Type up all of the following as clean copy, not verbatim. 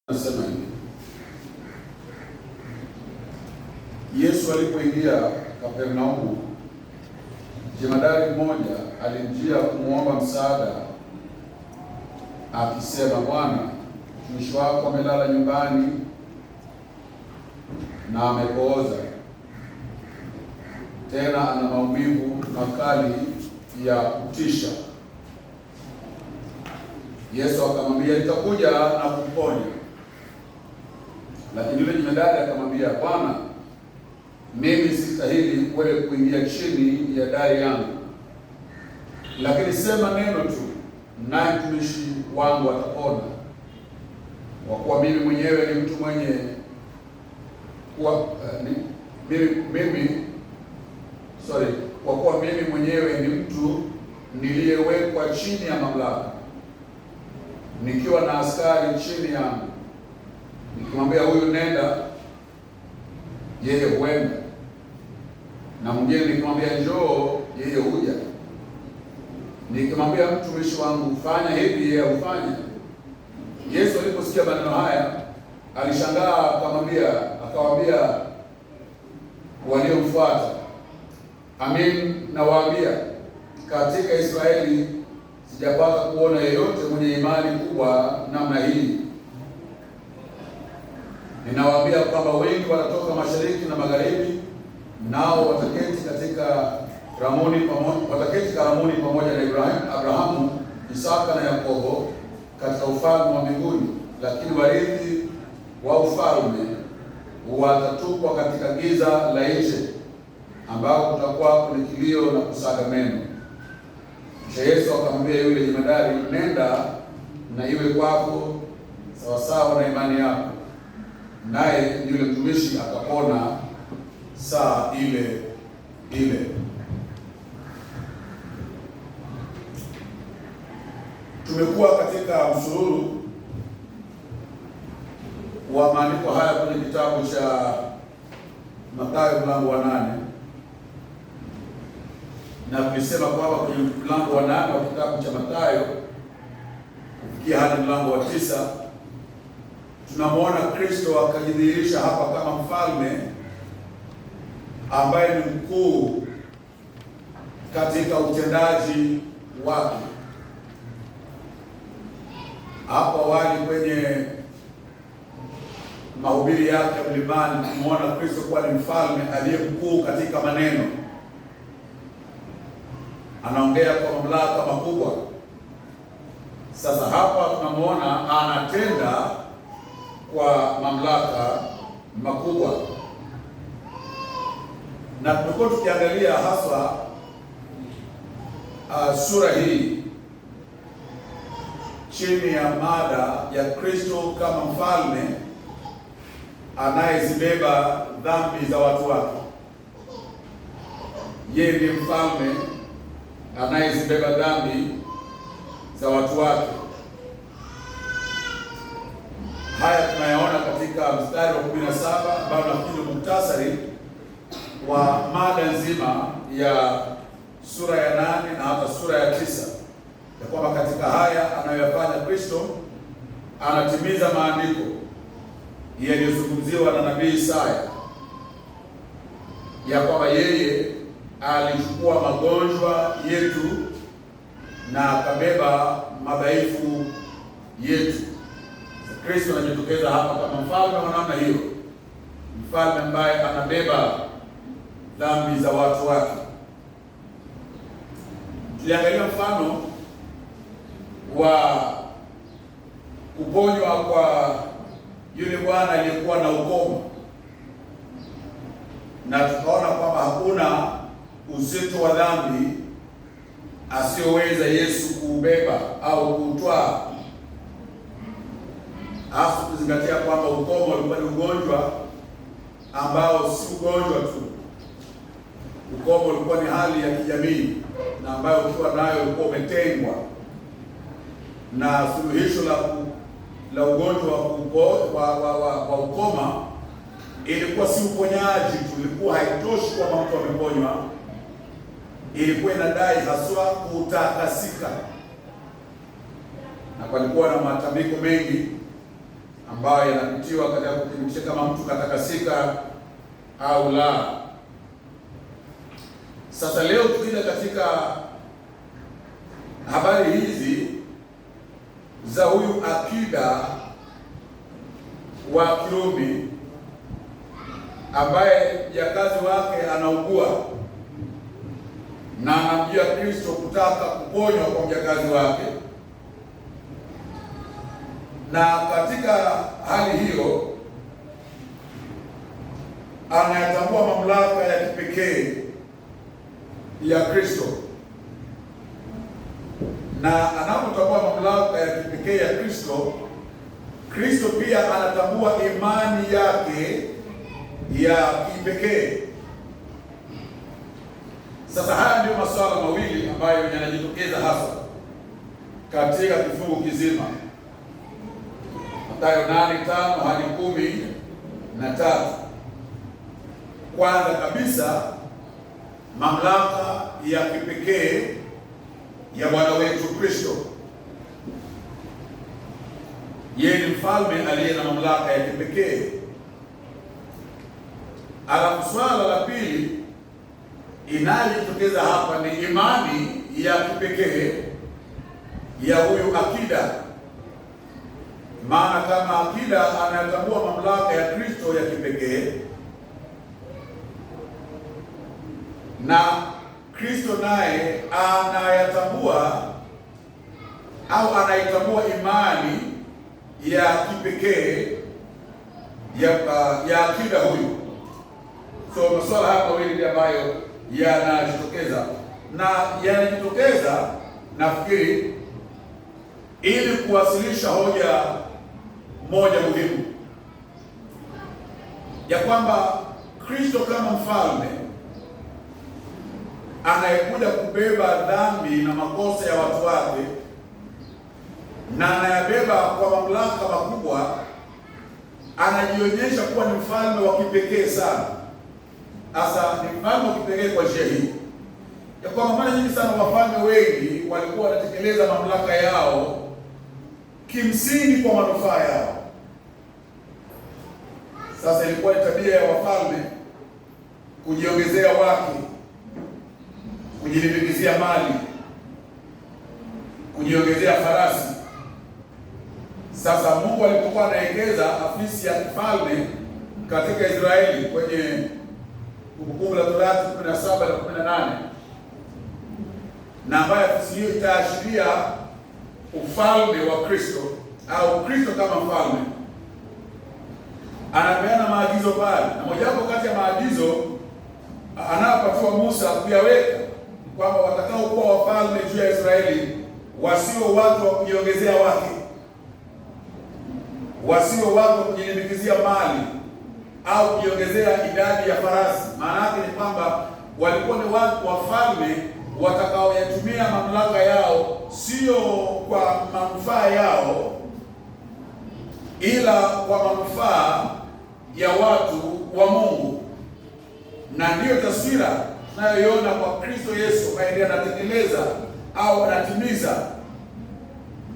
Nasema hivi, Yesu alipoingia Kapernaumu, jemadari mmoja alimjia kumwomba msaada akisema, Bwana, mtumishi wako amelala nyumbani na amepooza, tena ana maumivu makali ya kutisha. Yesu akamwambia, nitakuja na kuponya. Lakini yule jemadari akamwambia, Bwana, mimi sistahili wewe kuingia chini ya dari yangu, lakini sema neno tu, naye mtumishi wangu atapona. Kwa kuwa mimi mwenyewe ni mtu mwenye kwa kuwa mimi mwenyewe ni mtu niliyewekwa chini ya mamlaka, nikiwa na askari chini yangu. Nikimwambia huyu nenda, yeye huenda, na mwingine nikimwambia njoo, yeye huja. Nikimwambia mtumishi wangu fanya hivi, yeye hufanya. Yesu aliposikia maneno haya alishangaa, akawaambia waliomfuata, amin nawaambia, katika Israeli sijapata kuona yeyote mwenye imani kubwa namna hii. Ninawaambia kwamba wengi watatoka mashariki na magharibi, nao wataketi karamuni pamoja na Abrahamu, Isaka na Yakobo katika ufalme wa mbinguni, lakini warithi wa ufalme watatupwa katika giza la nje, ambao kutakuwa kuna kilio na kusaga meno. Kisha Yesu akamwambia yule jemadari, nenda na iwe kwako sawasawa na imani yako. Naye yule mtumishi akapona saa ile ile. Tumekuwa katika msururu wa maandiko haya kwenye kitabu cha Mathayo mlango wa 8, na tulisema kwamba kwenye mlango wa 8 wa kitabu cha Mathayo kufikia hadi mlango wa 9 tunamwona Kristo akajidhihirisha hapa kama mfalme ambaye ni mkuu katika utendaji wake. Hapo awali kwenye mahubiri yake mlimani tumeona Kristo kuwa ni mfalme aliye mkuu katika maneno. Anaongea kwa mamlaka makubwa. Sasa hapa tunamwona anatenda kwa mamlaka makubwa, na tumekuwa tukiangalia hasa sura hii chini ya mada ya Kristo kama mfalme anayezibeba dhambi za watu wake. Yeye ndiye mfalme anayezibeba dhambi za watu wake. Haya tunayaona katika mstari wa 17 ambao nafikiri muhtasari wa mada nzima ya sura ya 8 na hata sura ya 9, ya kwamba katika haya anayoyafanya Kristo anatimiza maandiko yaliyozungumziwa na nabii Isaya, ya kwamba yeye alichukua magonjwa yetu na akabeba madhaifu yetu. Kristo anajitokeza hapa kama mfalme wa namna hiyo, mfalme ambaye anabeba dhambi za watu wake. Tuliangalia mfano wa kuponywa kwa yule bwana aliyekuwa na ukoma, na tukaona kwamba hakuna uzito wa dhambi asiyoweza Yesu kuubeba au kuutwaa, hasa kuzingatia kwamba ukoma ulikuwa ni ugonjwa ambao si ugonjwa tu. Ukoma ulikuwa ni hali ya kijamii, na ambayo ukiwa nayo ulikuwa umetengwa, na suluhisho la ugonjwa wa ukoma ilikuwa si uponyaji tu, ilikuwa haitoshi kwamba mtu ameponywa, ilikuwa inadai haswa kutakasika. na palikuwa na matambiko mengi ambayo yanapitiwa katika kuthibitisha kama mtu katakasika au la. Sasa leo tukija katika habari hizi za huyu akida wa Kirumi ambaye mjakazi wake anaugua na anamjia Kristo kutaka kuponywa kwa mjakazi wake, na katika hali hiyo anayatambua mamlaka ya kipekee ya Kristo, na anapotambua mamlaka ya kipekee ya Kristo, Kristo pia anatambua imani yake ya kipekee. Sasa haya ndio masuala mawili ambayo yanajitokeza hasa katika kifungu kizima, Mathayo 8:5 hadi 13. Kwanza kabisa, mamlaka ya kipekee ya Bwana wetu Kristo. Yeye ni mfalme aliye na mamlaka ya kipekee. Alafu swala la pili inayojitokeza hapa ni imani ya kipekee ya huyu akida. Maana kama akida anatambua mamlaka ya Kristo ya kipekee, na Kristo naye anayatambua au anaitambua imani ya kipekee ya akida huyu. So masuala haya mawili ambayo yanajitokeza, na yanajitokeza nafikiri ili kuwasilisha hoja moja muhimu ya kwamba Kristo kama mfalme anayekuja kubeba dhambi na makosa ya watu wake na anayabeba kwa mamlaka makubwa, anajionyesha kuwa ni mfalme wa kipekee sana. Sasa ni mfalme wa kipekee kwa njia hii ya kwamba mara nyingi sana wafalme wengi walikuwa wanatekeleza mamlaka yao kimsingi kwa manufaa yao. Sasa ilikuwa ni tabia ya wafalme kujiongezea wake, kujilimbikizia mali, kujiongezea farasi. Sasa Mungu alipokuwa anaelekeza afisi ya kifalme katika Israeli kwenye Kumbukumbu la Torati 17 na 18, na ambayo afisi hiyo itaashiria ufalme wa Kristo au Kristo kama mfalme, anapeana maagizo pale, na mojawapo kati ya maagizo anayopatiwa Musa kuyaweka kwamba watakao kuwa wafalme juu ya Israeli wasio watu wa kujiongezea wake, wasio watu wa kujilimbikizia mali au kujiongezea idadi ya farasi. Maana yake ni kwamba walikuwa ni watu wafalme watakaoyatumia mamlaka yao sio kwa manufaa yao, ila kwa manufaa ya watu wa Mungu. Na ndiyo taswira tunayoiona kwa Kristo Yesu ambaye anatekeleza au anatimiza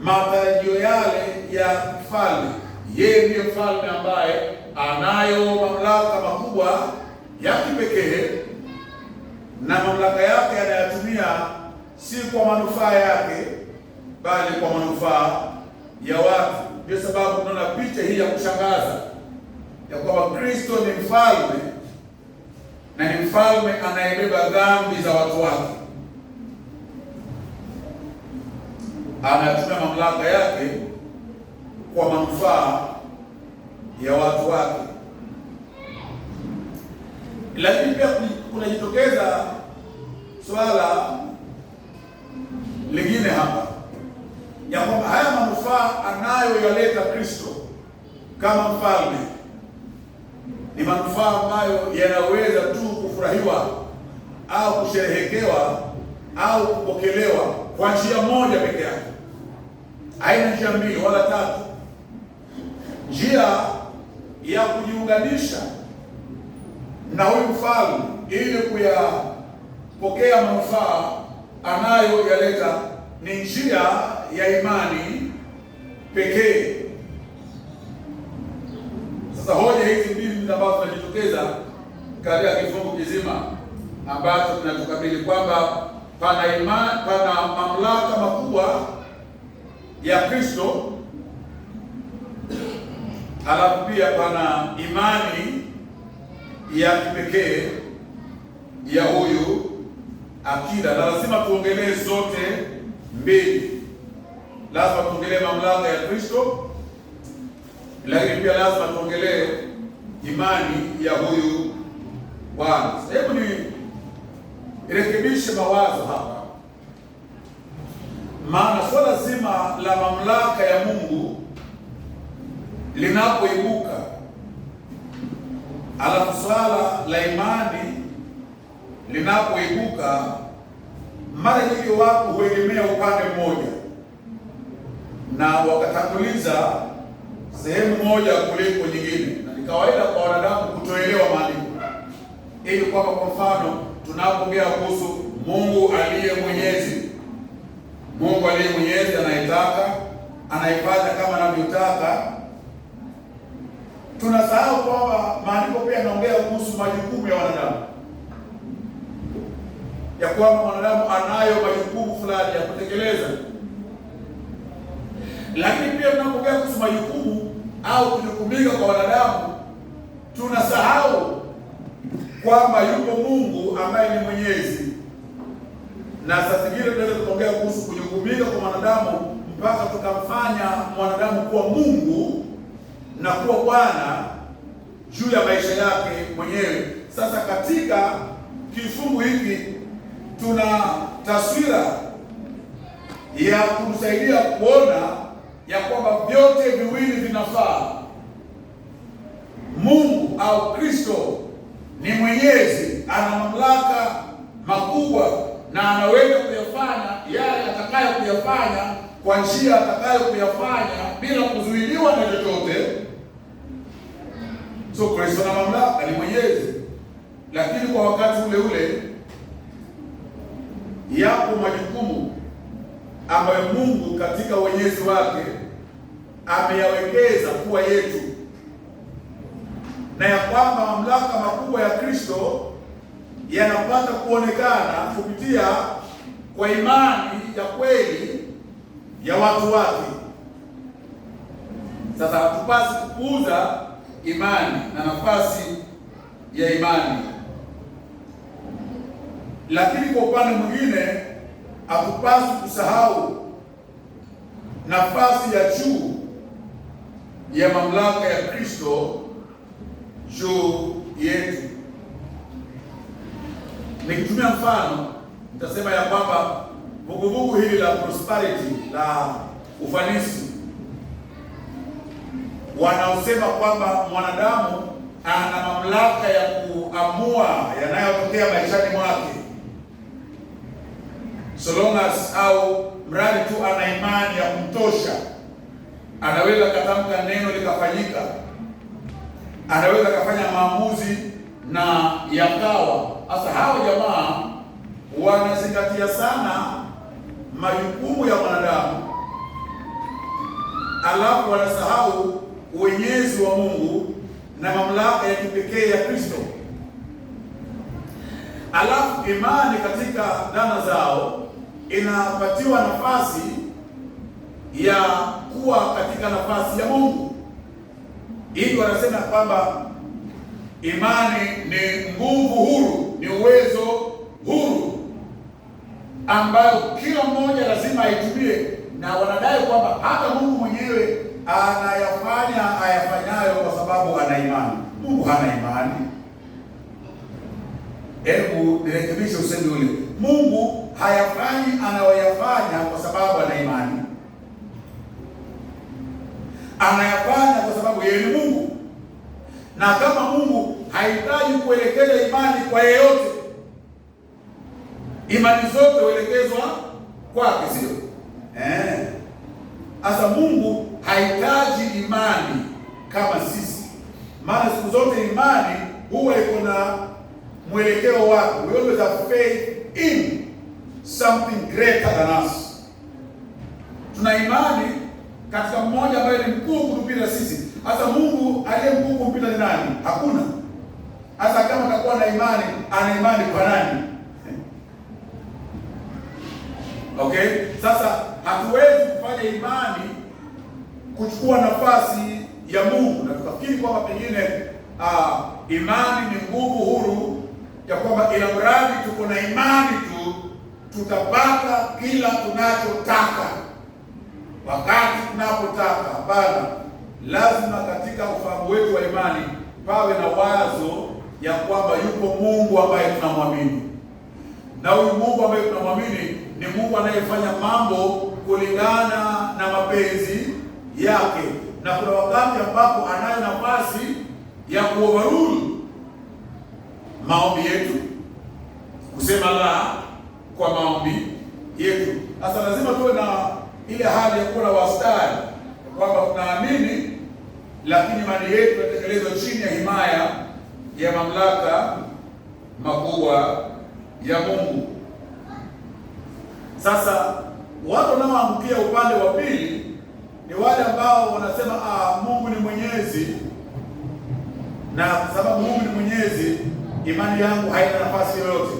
matarajio yale ya mfalme. Yeye ndiye mfalme ambaye anayo mamlaka makubwa ya kipekee, na mamlaka yake anayatumia si kwa manufaa yake, bali kwa manufaa ya watu. Ndio sababu tunaona picha hii ya kushangaza ya kwamba Kristo ni mfalme, na ni mfalme anayebeba dhambi za watu wake. Anatumia mamlaka yake kwa manufaa ya watu wake. Lakini pia kunajitokeza swala lingine hapa ya kwamba haya manufaa anayoyaleta Kristo kama mfalme ni manufaa ambayo yanaweza tu kufurahiwa au kusherehekewa au kupokelewa kwa njia moja peke yake. Haina njia mbili wala tatu. Njia ya kujiunganisha na huyu mfalme ili kuyapokea manufaa anayoyaleta ni njia ya imani pekee. Sasa hoja hizi mbili ambazo zinajitokeza katika kifungu kizima ambacho kinatukabili kwamba pana imani, pana mamlaka makubwa ya Kristo, halafu pia pana imani ya kipekee ya huyu akida, na lazima tuongelee zote mbili. Lazima tuongelee mamlaka ya Kristo, lakini pia lazima tuongelee imani ya huyu Bwana. Hebu ni irekebishe mawazo hapa, maana swala zima la mamlaka ya Mungu linapoibuka, alafu swala la imani linapoibuka, mara nyingi watu huegemea upande mmoja na wakatanguliza sehemu moja kuliko nyingine, na ni kawaida kwa wanadamu kutoelewa maandiko, ili kwamba kwa mfano tunapoongea kuhusu Mungu aliye mwenyezi, Mungu aliye mwenyezi anayetaka anaifanya kama anavyotaka, tunasahau kwamba maandiko pia yanaongea kuhusu majukumu ya wanadamu, ya kwamba mwanadamu anayo majukumu fulani ya kutekeleza. Lakini pia tunapoongea kuhusu majukumu au kujukumika kwa wanadamu, tunasahau kwamba yuko Mungu ambaye ni mwenyezi. Na saa zingine tunaweza kuongea kuhusu kujukumika kwa mwanadamu mpaka tukamfanya mwanadamu kuwa Mungu na kuwa Bwana juu ya maisha yake mwenyewe. Sasa katika kifungu hiki tuna taswira ya kutusaidia kuona ya kwamba vyote viwili vinafaa. Mungu au Kristo ni mwenyezi, ana mamlaka makubwa na anaweza kuyafanya yale atakayo kuyafanya kwa njia atakayo kuyafanya bila kuzuiliwa na chochote. So Kristo na mamlaka ni mwenyezi, lakini kwa wakati ule ule yapo majukumu ambayo Mungu katika wenyezi wake ameyawekeza kuwa yetu, na ya kwamba mamlaka makubwa ya Kristo yanapata kuonekana kupitia kwa imani ya kweli ya watu wake. Sasa hatupasi kupuuza imani na nafasi ya imani, lakini kwa upande mwingine hatupasi kusahau nafasi ya juu ya mamlaka ya Kristo juu yetu. Nikitumia mfano, nitasema ya kwamba vuguvugu hili la prosperity, la ufanisi, wanaosema kwamba mwanadamu ana mamlaka ya kuamua yanayotokea maishani mwake, so long as au mradi tu ana imani ya kumtosha, anaweza katamka neno likafanyika, anaweza kafanya maamuzi na yakawa. Sasa hao jamaa wanazingatia sana majukumu ya mwanadamu, alafu wanasahau uwenyezi wa Mungu na mamlaka ya kipekee ya Kristo. Alafu imani katika dhana zao inapatiwa nafasi ya kuwa katika nafasi ya Mungu. Hivi wanasema kwamba imani ni nguvu huru, ni uwezo huru ambayo kila mmoja lazima aitumie, na wanadai kwamba hata Mungu mwenyewe anayafanya ayafanyayo kwa sababu ana imani. Mungu hana imani. Hebu nirekebishe usemi ule. Mungu hayafanyi anayoyafanya kwa sababu ana imani, anayafanya kwa sababu yeye ni Mungu. Na kama Mungu hahitaji kuelekeza imani kwa yeyote, imani zote huelekezwa kwake, sio? Sasa Mungu hahitaji imani kama sisi, maana siku zote imani huwa iko na mwelekeo wake. We always have faith in something greater than us. Tuna imani katika mmoja ambaye ni mkuu kutupita sisi. Sasa Mungu aliye mkuu kumpita ni nani? Hakuna. Hata kama atakuwa na imani, ana imani kwa nani? Okay, sasa hatuwezi kufanya imani kuchukua nafasi ya Mungu, na tukafikiri kwamba pengine imani ni nguvu huru ya kwamba ila mradi tuko na imani tu tutapata kila tunachotaka wakati tunapotaka. Hapana, lazima katika ufahamu wetu wa imani pawe na wazo ya kwamba yupo Mungu ambaye tunamwamini, na huyu Mungu ambaye tunamwamini ni Mungu anayefanya mambo kulingana na mapenzi yake, na kuna wakati ambapo anayo nafasi ya kuoverrule maombi yetu, kusema la kwa maombi yetu. Sasa lazima tuwe na ile hali ya kuwa na wastani, kwamba tunaamini lakini imani yetu inatekelezwa chini ya himaya ya mamlaka makubwa ya Mungu. Sasa watu wanaoangukia upande wa pili ni wale ambao wanasema Mungu ni mwenyezi, na kwa sababu Mungu ni mwenyezi, imani yangu haina nafasi yoyote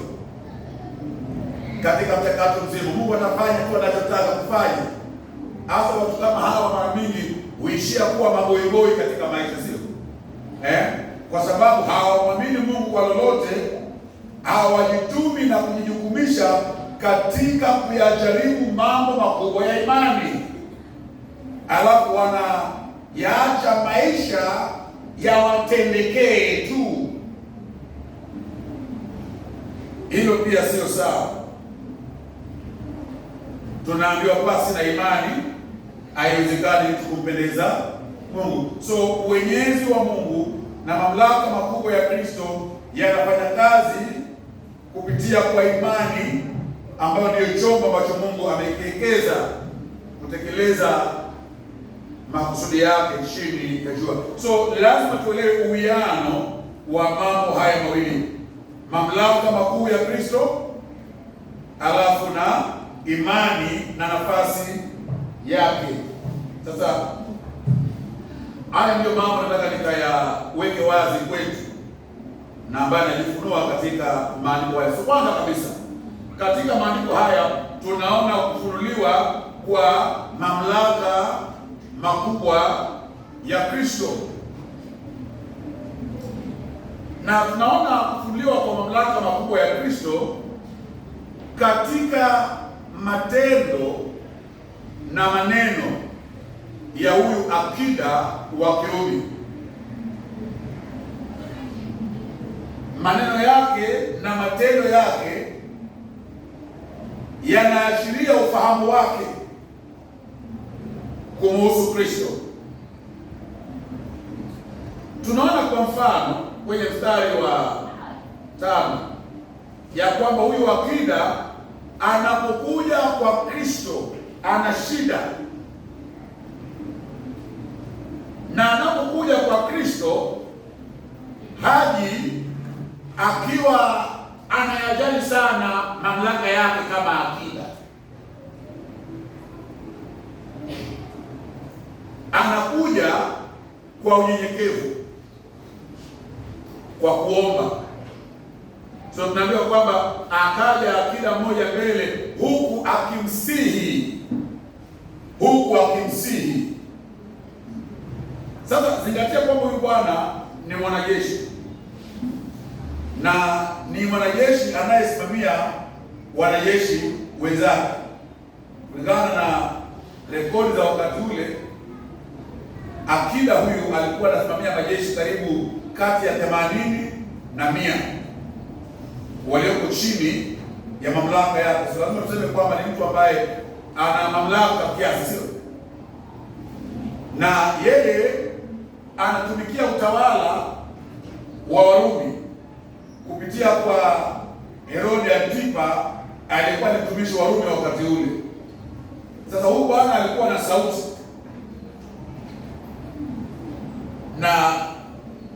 katika mchakato mzima. Mungu atafanya tu anachotaka kufanya. Hasa watu kama hawa mara nyingi huishia kuwa magoigoi katika maisha, sio? Kwa sababu hawamwamini Mungu kwa lolote, hawajitumi na kujijukumisha katika kuyajaribu mambo makubwa ya imani, alafu wanayaacha maisha yawatendekee tu. Hilo pia sio sawa. Tunaambiwa basi na imani haiwezekani mtu kumpendeza Mungu. So uwenyezi wa Mungu na mamlaka makubwa ya Kristo yanafanya kazi kupitia kwa imani, ambayo ndiyo chombo ambacho Mungu amekiwekeza kutekeleza makusudi yake chini ya jua. So lazima tuelewe uwiano wa mambo haya mawili, mamlaka makuu ya Kristo alafu na imani na nafasi yake. Sasa haya ndio mambo nataka nikayaweke wazi kwetu na ambayo yanajifunua katika maandiko haya. So kwanza kabisa, katika maandiko haya tunaona kufunuliwa kwa mamlaka makubwa ya Kristo, na tunaona kufunuliwa kwa mamlaka makubwa ya Kristo katika matendo na maneno ya huyu akida wa Kirumi. Maneno yake na matendo yake yanaashiria ufahamu wake kumhusu Kristo. Tunaona kwa mfano kwenye mstari wa 5 ya kwamba huyu akida anapokuja kwa Kristo ana shida, na anapokuja kwa Kristo haji akiwa anayajali sana mamlaka yake kama akida. Anakuja kwa unyenyekevu, kwa kuomba. So tunaambiwa kwamba akaja akida mmoja mbele, huku akimsihi. Sasa zingatia kwamba huyu bwana ni mwanajeshi, na ni mwanajeshi anayesimamia wanajeshi wenzake. Kulingana na rekodi za wakati ule, akida huyu alikuwa anasimamia majeshi karibu kati ya 80 na 100 walioko chini ya mamlaka yake. So lazima tuseme kwamba ni mtu ambaye ana mamlaka kiasi, sio? Na yeye anatumikia utawala wa Warumi kupitia kwa Herode Antipa, alikuwa ni mtumishi wa Rumi wakati ule. Sasa huyu bwana alikuwa na sauti, na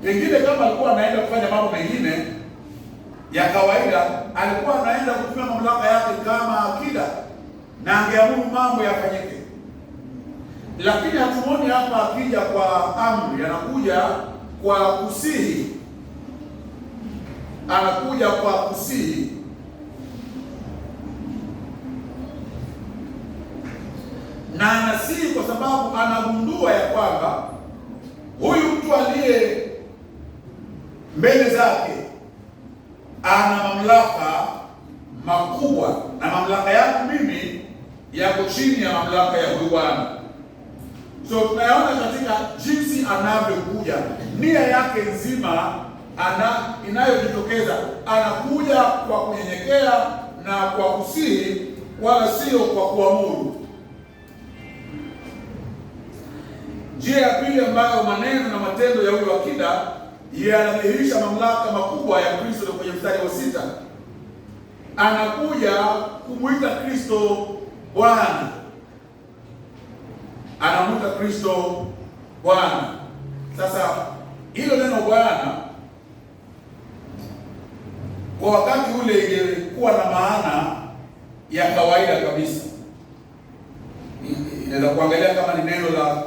pengine kama alikuwa anaenda kufanya mambo mengine ya kawaida, alikuwa anaenda kutumia mamlaka yake kama akida na angeamuru mambo yafanyike. Lakini hatumuoni hapa akija kwa amri, anakuja kwa kusihi, anakuja kwa kusihi. Na anasihi kwa sababu anagundua ya kwamba huyu mtu aliye mbele zake ana mamlaka makubwa, na mamlaka yangu mimi yako chini ya mamlaka ya huyu Bwana. So tunayaona katika jinsi anavyokuja, nia yake nzima inayojitokeza, anakuja kwa kunyenyekea na kwa kusihi, wala sio kwa kuamuru. Njia ya pili ambayo maneno na matendo ya huyu akida yanadhihirisha mamlaka makubwa ya Kristo ni kwenye mstari wa 6. Anakuja kumwita Kristo Bwana, anamwita Kristo Bwana. Sasa hilo neno Bwana kwa wakati ule ingekuwa na maana ya kawaida kabisa, inaweza kuangalia kama ni neno la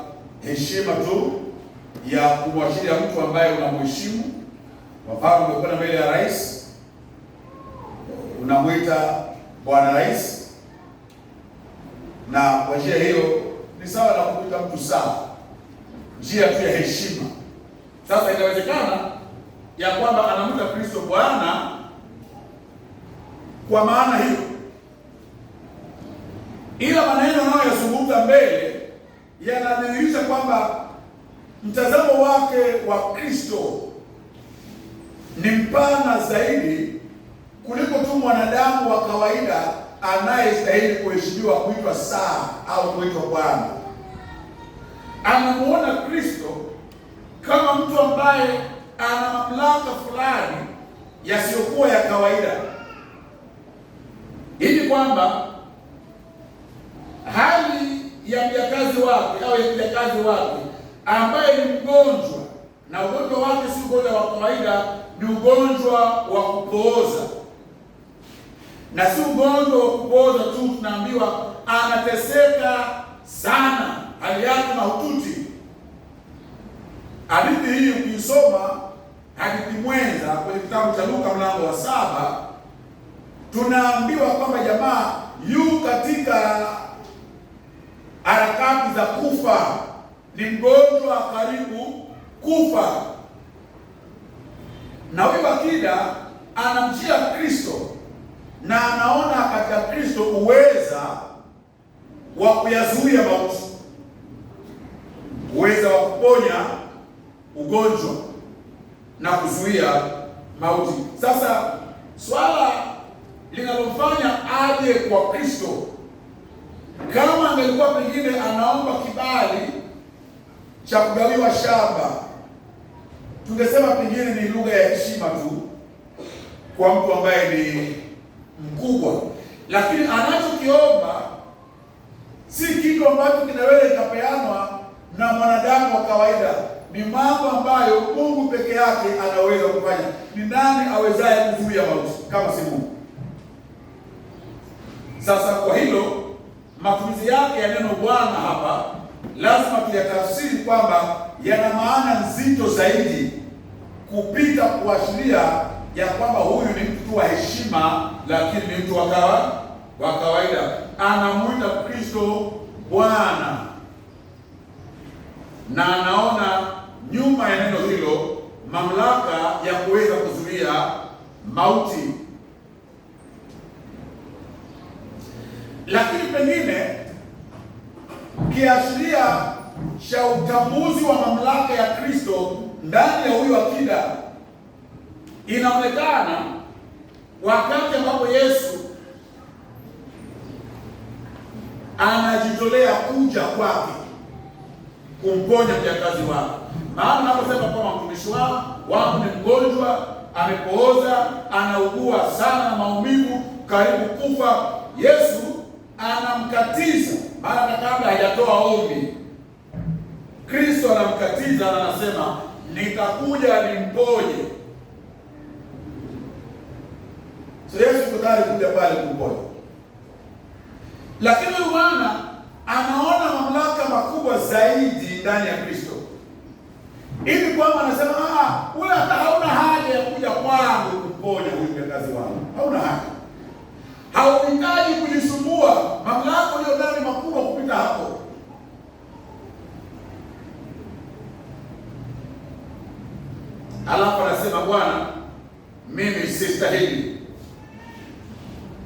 heshima tu ya kumwashiria mtu ambaye unamheshimu. Kwa mfano, umekwenda mbele ya rais, unamwita bwana rais, na kwa njia hiyo ni sawa na kumwita mtu sawa, njia tu ya heshima. Sasa inawezekana ya kwamba anamwita Kristo Bwana kwa maana hiyo, ila maneno anayozungumza mbele yanadhihirisha kwamba mtazamo wake wa Kristo ni mpana zaidi kuliko tu mwanadamu wa kawaida anayestahili kuheshimiwa, kuitwa saa au kuitwa Bwana. Anamuona Kristo kama mtu ambaye ana mamlaka fulani yasiyokuwa ya kawaida, hivi kwamba hali ya mjakazi wake au ya mjakazi wake ambaye ni mgonjwa, na ugonjwa wake si ugonjwa wa kawaida, ni ugonjwa wa kupooza, na si ugonjwa wa kupooza tu, tunaambiwa anateseka sana, hali yake mahututi. Hadithi hii ukisoma hadithi mwenza kwenye kitabu cha Luka mlango wa 7, tunaambiwa kwamba jamaa yu katika harakati za kufa, ni mgonjwa karibu kufa, na huyu akida anamjia Kristo na anaona katika Kristo uweza wa kuyazuia mauti, uweza wa kuponya ugonjwa na kuzuia mauti. Sasa swala linalofanya aje kwa Kristo, kama angelikuwa pengine anaomba kibali cha kugawiwa shamba, tungesema pengine ni lugha ya heshima tu kwa mtu ambaye ni mkubwa, lakini anachokiomba si kitu ambacho kinaweza ikapeanwa na mwanadamu wa kawaida. Ni mambo ambayo Mungu peke yake anaweza kufanya. Ni nani awezaye kuzuia mauti kama si Mungu? Sasa kwa hilo, matumizi yake ya neno Bwana hapa lazima tuyatafsiri kwamba yana maana nzito zaidi kupita kuashiria ya kwamba huyu ni mtu wa heshima, lakini ni mtu wa kawaida. Anamuita Kristo Bwana, na anaona nyuma ya neno hilo mamlaka ya kuweza kuzuia mauti. Lakini pengine kiashiria cha utambuzi wa mamlaka ya Kristo ndani ya huyu akida, inaonekana wakati ambapo Yesu anajitolea kuja kwake kumponya mjakazi wake. Maana anaposema kwamba mtumishi wangu ni mgonjwa, amepooza, anaugua sana, maumivu, karibu kufa, Yesu anamkatiza maana kabla hajatoa ombi. Kristo anamkatiza na anasema nitakuja nimponye. So Yesu kutari kuja pale kumponya, lakini huyu Bwana anaona mamlaka makubwa zaidi ndani ya Kristo, ili kwamba anasema wewe hata hauna haja ya kuja kwangu kumponya huyu mjakazi wangu, hauna haja, hauhitaji kujisumbua, mamlaka uliyo nayo ni makubwa kupita hapo. Alafu anasema Bwana, mimi sistahili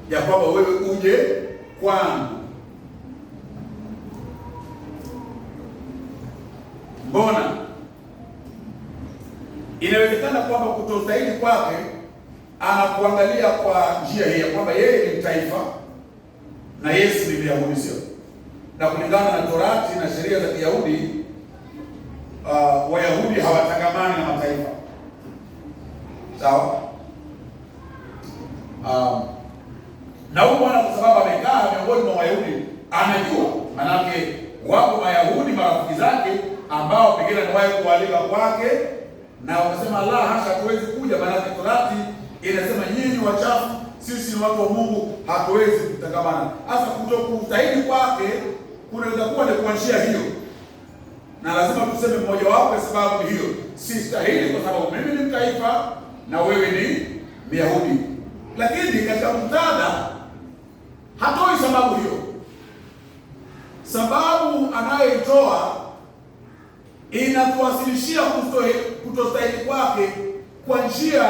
ya kwamba wewe uje kwangu. Mbona inawezekana kwamba kutostahili kwake anakuangalia kwa njia hii ya kwamba yeye ni mtaifa na Yesu ni Myahudi, sio? Na kulingana na Torati na sheria za Kiyahudi, Wayahudi hawatangamani na mataifa, sawa? Na huyu bwana kwa sababu amekaa miongoni mwa Wayahudi anajua, manake wapo Wayahudi marafiki zake ambao pengine anawahi kualika kwake na wakasema la hasha, hatuwezi kuja, manake Torati inasema nyinyi wachafu, sisi ni watu wa Mungu, hatuwezi kutangamana. Hasa kutokustahili kwake kunaweza kuwa ni kwa njia hiyo, na lazima tuseme mmoja wapo sababu ni hiyo, si stahili kwa sababu mimi ni mtaifa na wewe ni Myahudi. Lakini katika muktadha hatoi sababu hiyo. Sababu anayoitoa inatuwasilishia kutostahili kwake kwa njia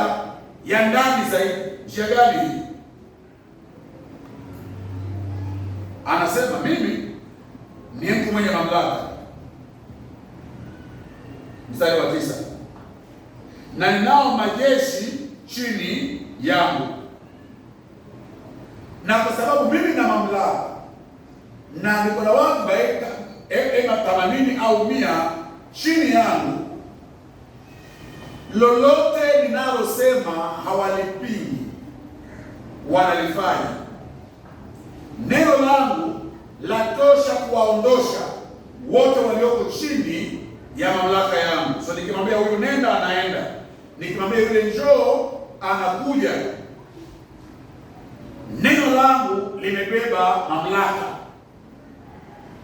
ya ndani zaidi. Njia gani hii? Anasema mimi ni mtu mwenye mamlaka, mstari wa 9, na ninao majeshi chini yangu, na kwa sababu mimi na mamlaka na niko na watu ema 80 au 100 chini yangu, lolote ninalosema hawalipingi, wanalifanya. Neno langu latosha kuwaondosha wote walioko chini ya mamlaka yangu. So nikimwambia huyu nenda, anaenda. Nikimwambia yule njoo, anakuja. Neno langu limebeba mamlaka,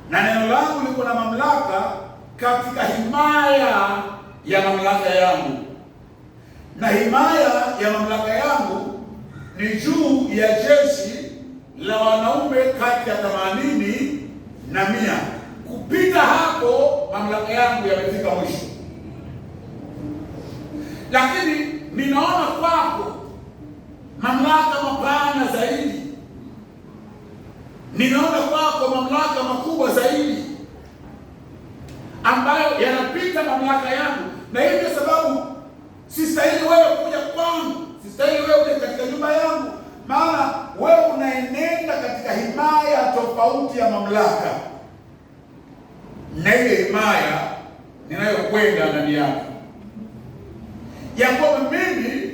na neno langu liko na mamlaka katika himaya ya mamlaka yangu, na himaya ya mamlaka yangu ni juu ya jeshi la wanaume kati ya 80 na 100. Kupita hapo mamlaka yangu yamefika mwisho. Lakini ninaona kwako mamlaka mapana zaidi, ninaona kwako mamlaka makubwa zaidi ambayo yanapita mamlaka yangu, na hivyo sababu sistahili wewe kuja kwangu, sistahili wewe kuja katika nyumba yangu, maana wewe unaenenda katika himaya tofauti ya mamlaka na ile himaya ninayokwenda ndani yako. Ya kwamba mimi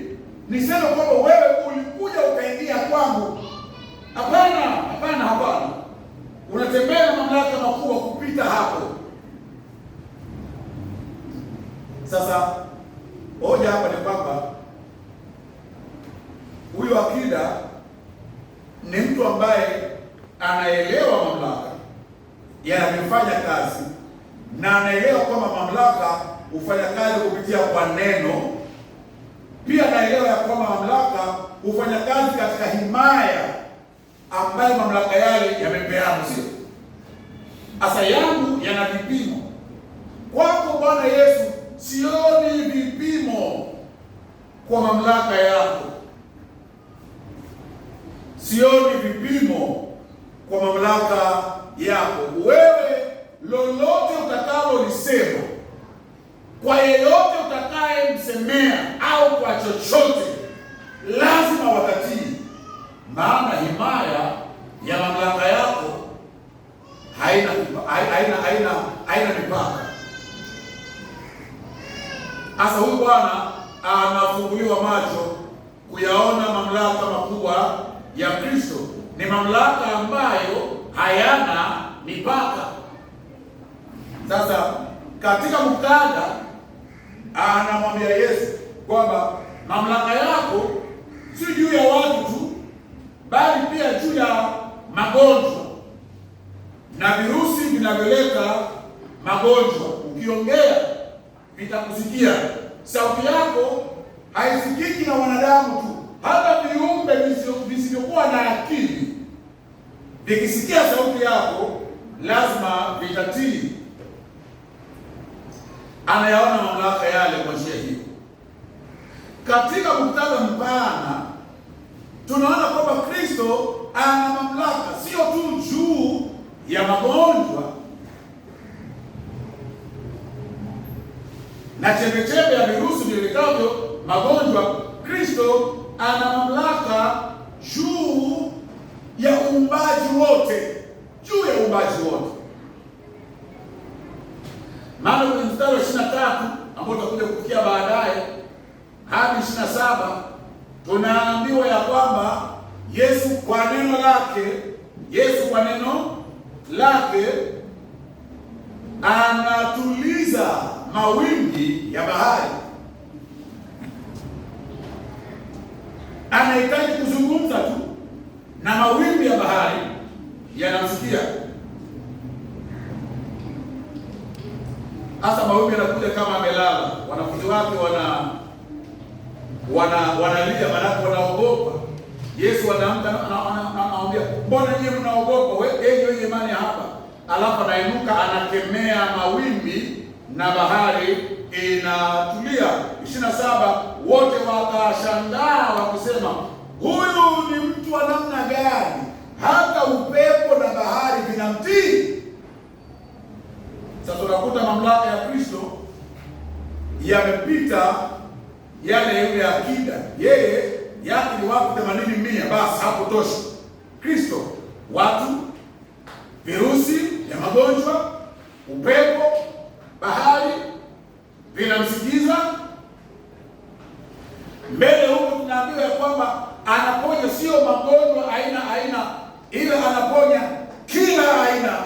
niseme kwamba wewe ulikuja ukaingia kwangu, hapana, hapana, hapana. Unatembea na mamlaka makubwa kupita hapo. Sasa hoja hapa ni kwamba huyu akida ni mtu ambaye anaelewa mamlaka yanavyofanya kazi, na anaelewa kwamba mamlaka hufanya kazi kupitia kwa neno. Pia anaelewa ya kwamba mamlaka hufanya kazi katika himaya ambayo mamlaka yale yamepeana, sio? Asa yangu yana vipimo. Kwako Bwana Yesu sioni vipimo kwa mamlaka yako, sioni vipimo kwa mamlaka yako. Wewe lolote utakalo lisema kwa yeyote utakaye msemea au kwa chochote, lazima watatii, maana himaya ya mamlaka yako haina mipaka. Sasa huyu bwana anafunguliwa macho kuyaona mamlaka makubwa ya Kristo. Ni mamlaka ambayo hayana mipaka. Sasa katika muktadha anamwambia Yesu kwamba mamlaka yako si juu ya watu tu, bali pia juu ya magonjwa na virusi vinavyoleta magonjwa. Ukiongea vitakusikia, sauti yako haisikiki na wanadamu tu, hata viumbe visivyokuwa na akili vikisikia sauti yako lazima vitatii. Anayaona mamlaka yale kwa njia hiyo. Katika muktadha mpana tunaona kwamba Kristo ana mamlaka sio tu juu ya magonjwa na chembechembe ya virusi viletavyo magonjwa. Kristo ana mamlaka juu ya uumbaji wote, juu ya uumbaji wote. Maana kwenye mstari wa 23 ambao tutakuja kufikia baadaye hadi 27 tunaambiwa ya kwamba Yesu kwa neno lake anatuliza mawimbi ya bahari. Anahitaji kuzungumza tu na mawimbi ya bahari yanamsikia. Hasa mawimbi yanakuja kama amelala, wanafunzi wake wanalia, maana wanaogopa. Yesu anaamka anawaambia, mbona nyinyi mnaogopa? Wenye imani hapa. Alafu anainuka anakemea mawimbi na bahari inatulia. 27 wote wakashangaa wakisema, huyu ni mtu wa namna gani hata upepo na bahari vinamtii? Sasa tunakuta mamlaka ya Kristo yamepita yale ya akida. Yeye yake ni watu 80,100, basi hapo tosha. Kristo watu, virusi ya magonjwa, upepo, bahari vinamsikiza. Mbele huko tunaambiwa ya kwamba anaponya sio magonjwa aina, ila anaponya kila aina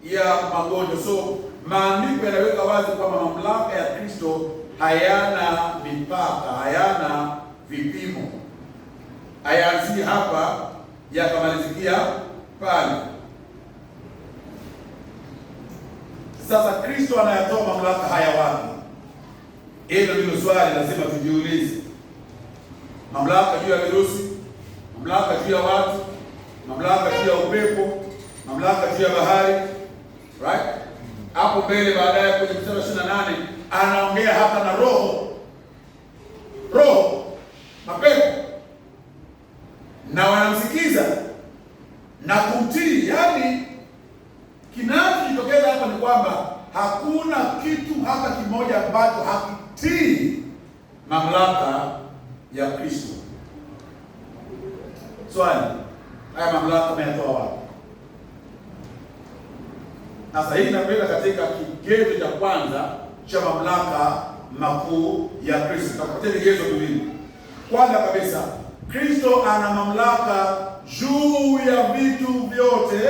ya magonjwa. So maandiko yanaweka wazi kwamba mamlaka ya Kristo hayana mipaka, hayana vipimo, hayaanzi hapa yakamalizikia pale. Sasa Kristo anayatoa mamlaka haya wapi? Hilo ndilo swali lazima tujiulize. Mamlaka juu ya virusi, mamlaka juu ya watu, mamlaka juu ya upepo, mamlaka juu ya bahari, right? Hapo mbele baadaye kwenye mstari wa 28 anaongea hapa na roho, mapepo, na wanamsikiza na kumtii. Yaani kinachotokeza hapa ni kwamba hakuna kitu hata kimoja ambacho hakitii mamlaka ya Kristo. Swali, haya mamlaka ameyatoa wapi? Sasa hii inapeleka katika kigezo cha kwanza cha mamlaka makuu ya Kristo. Tutapatia vigezo viwili. Kwanza kabisa, Kristo ana mamlaka juu ya vitu vyote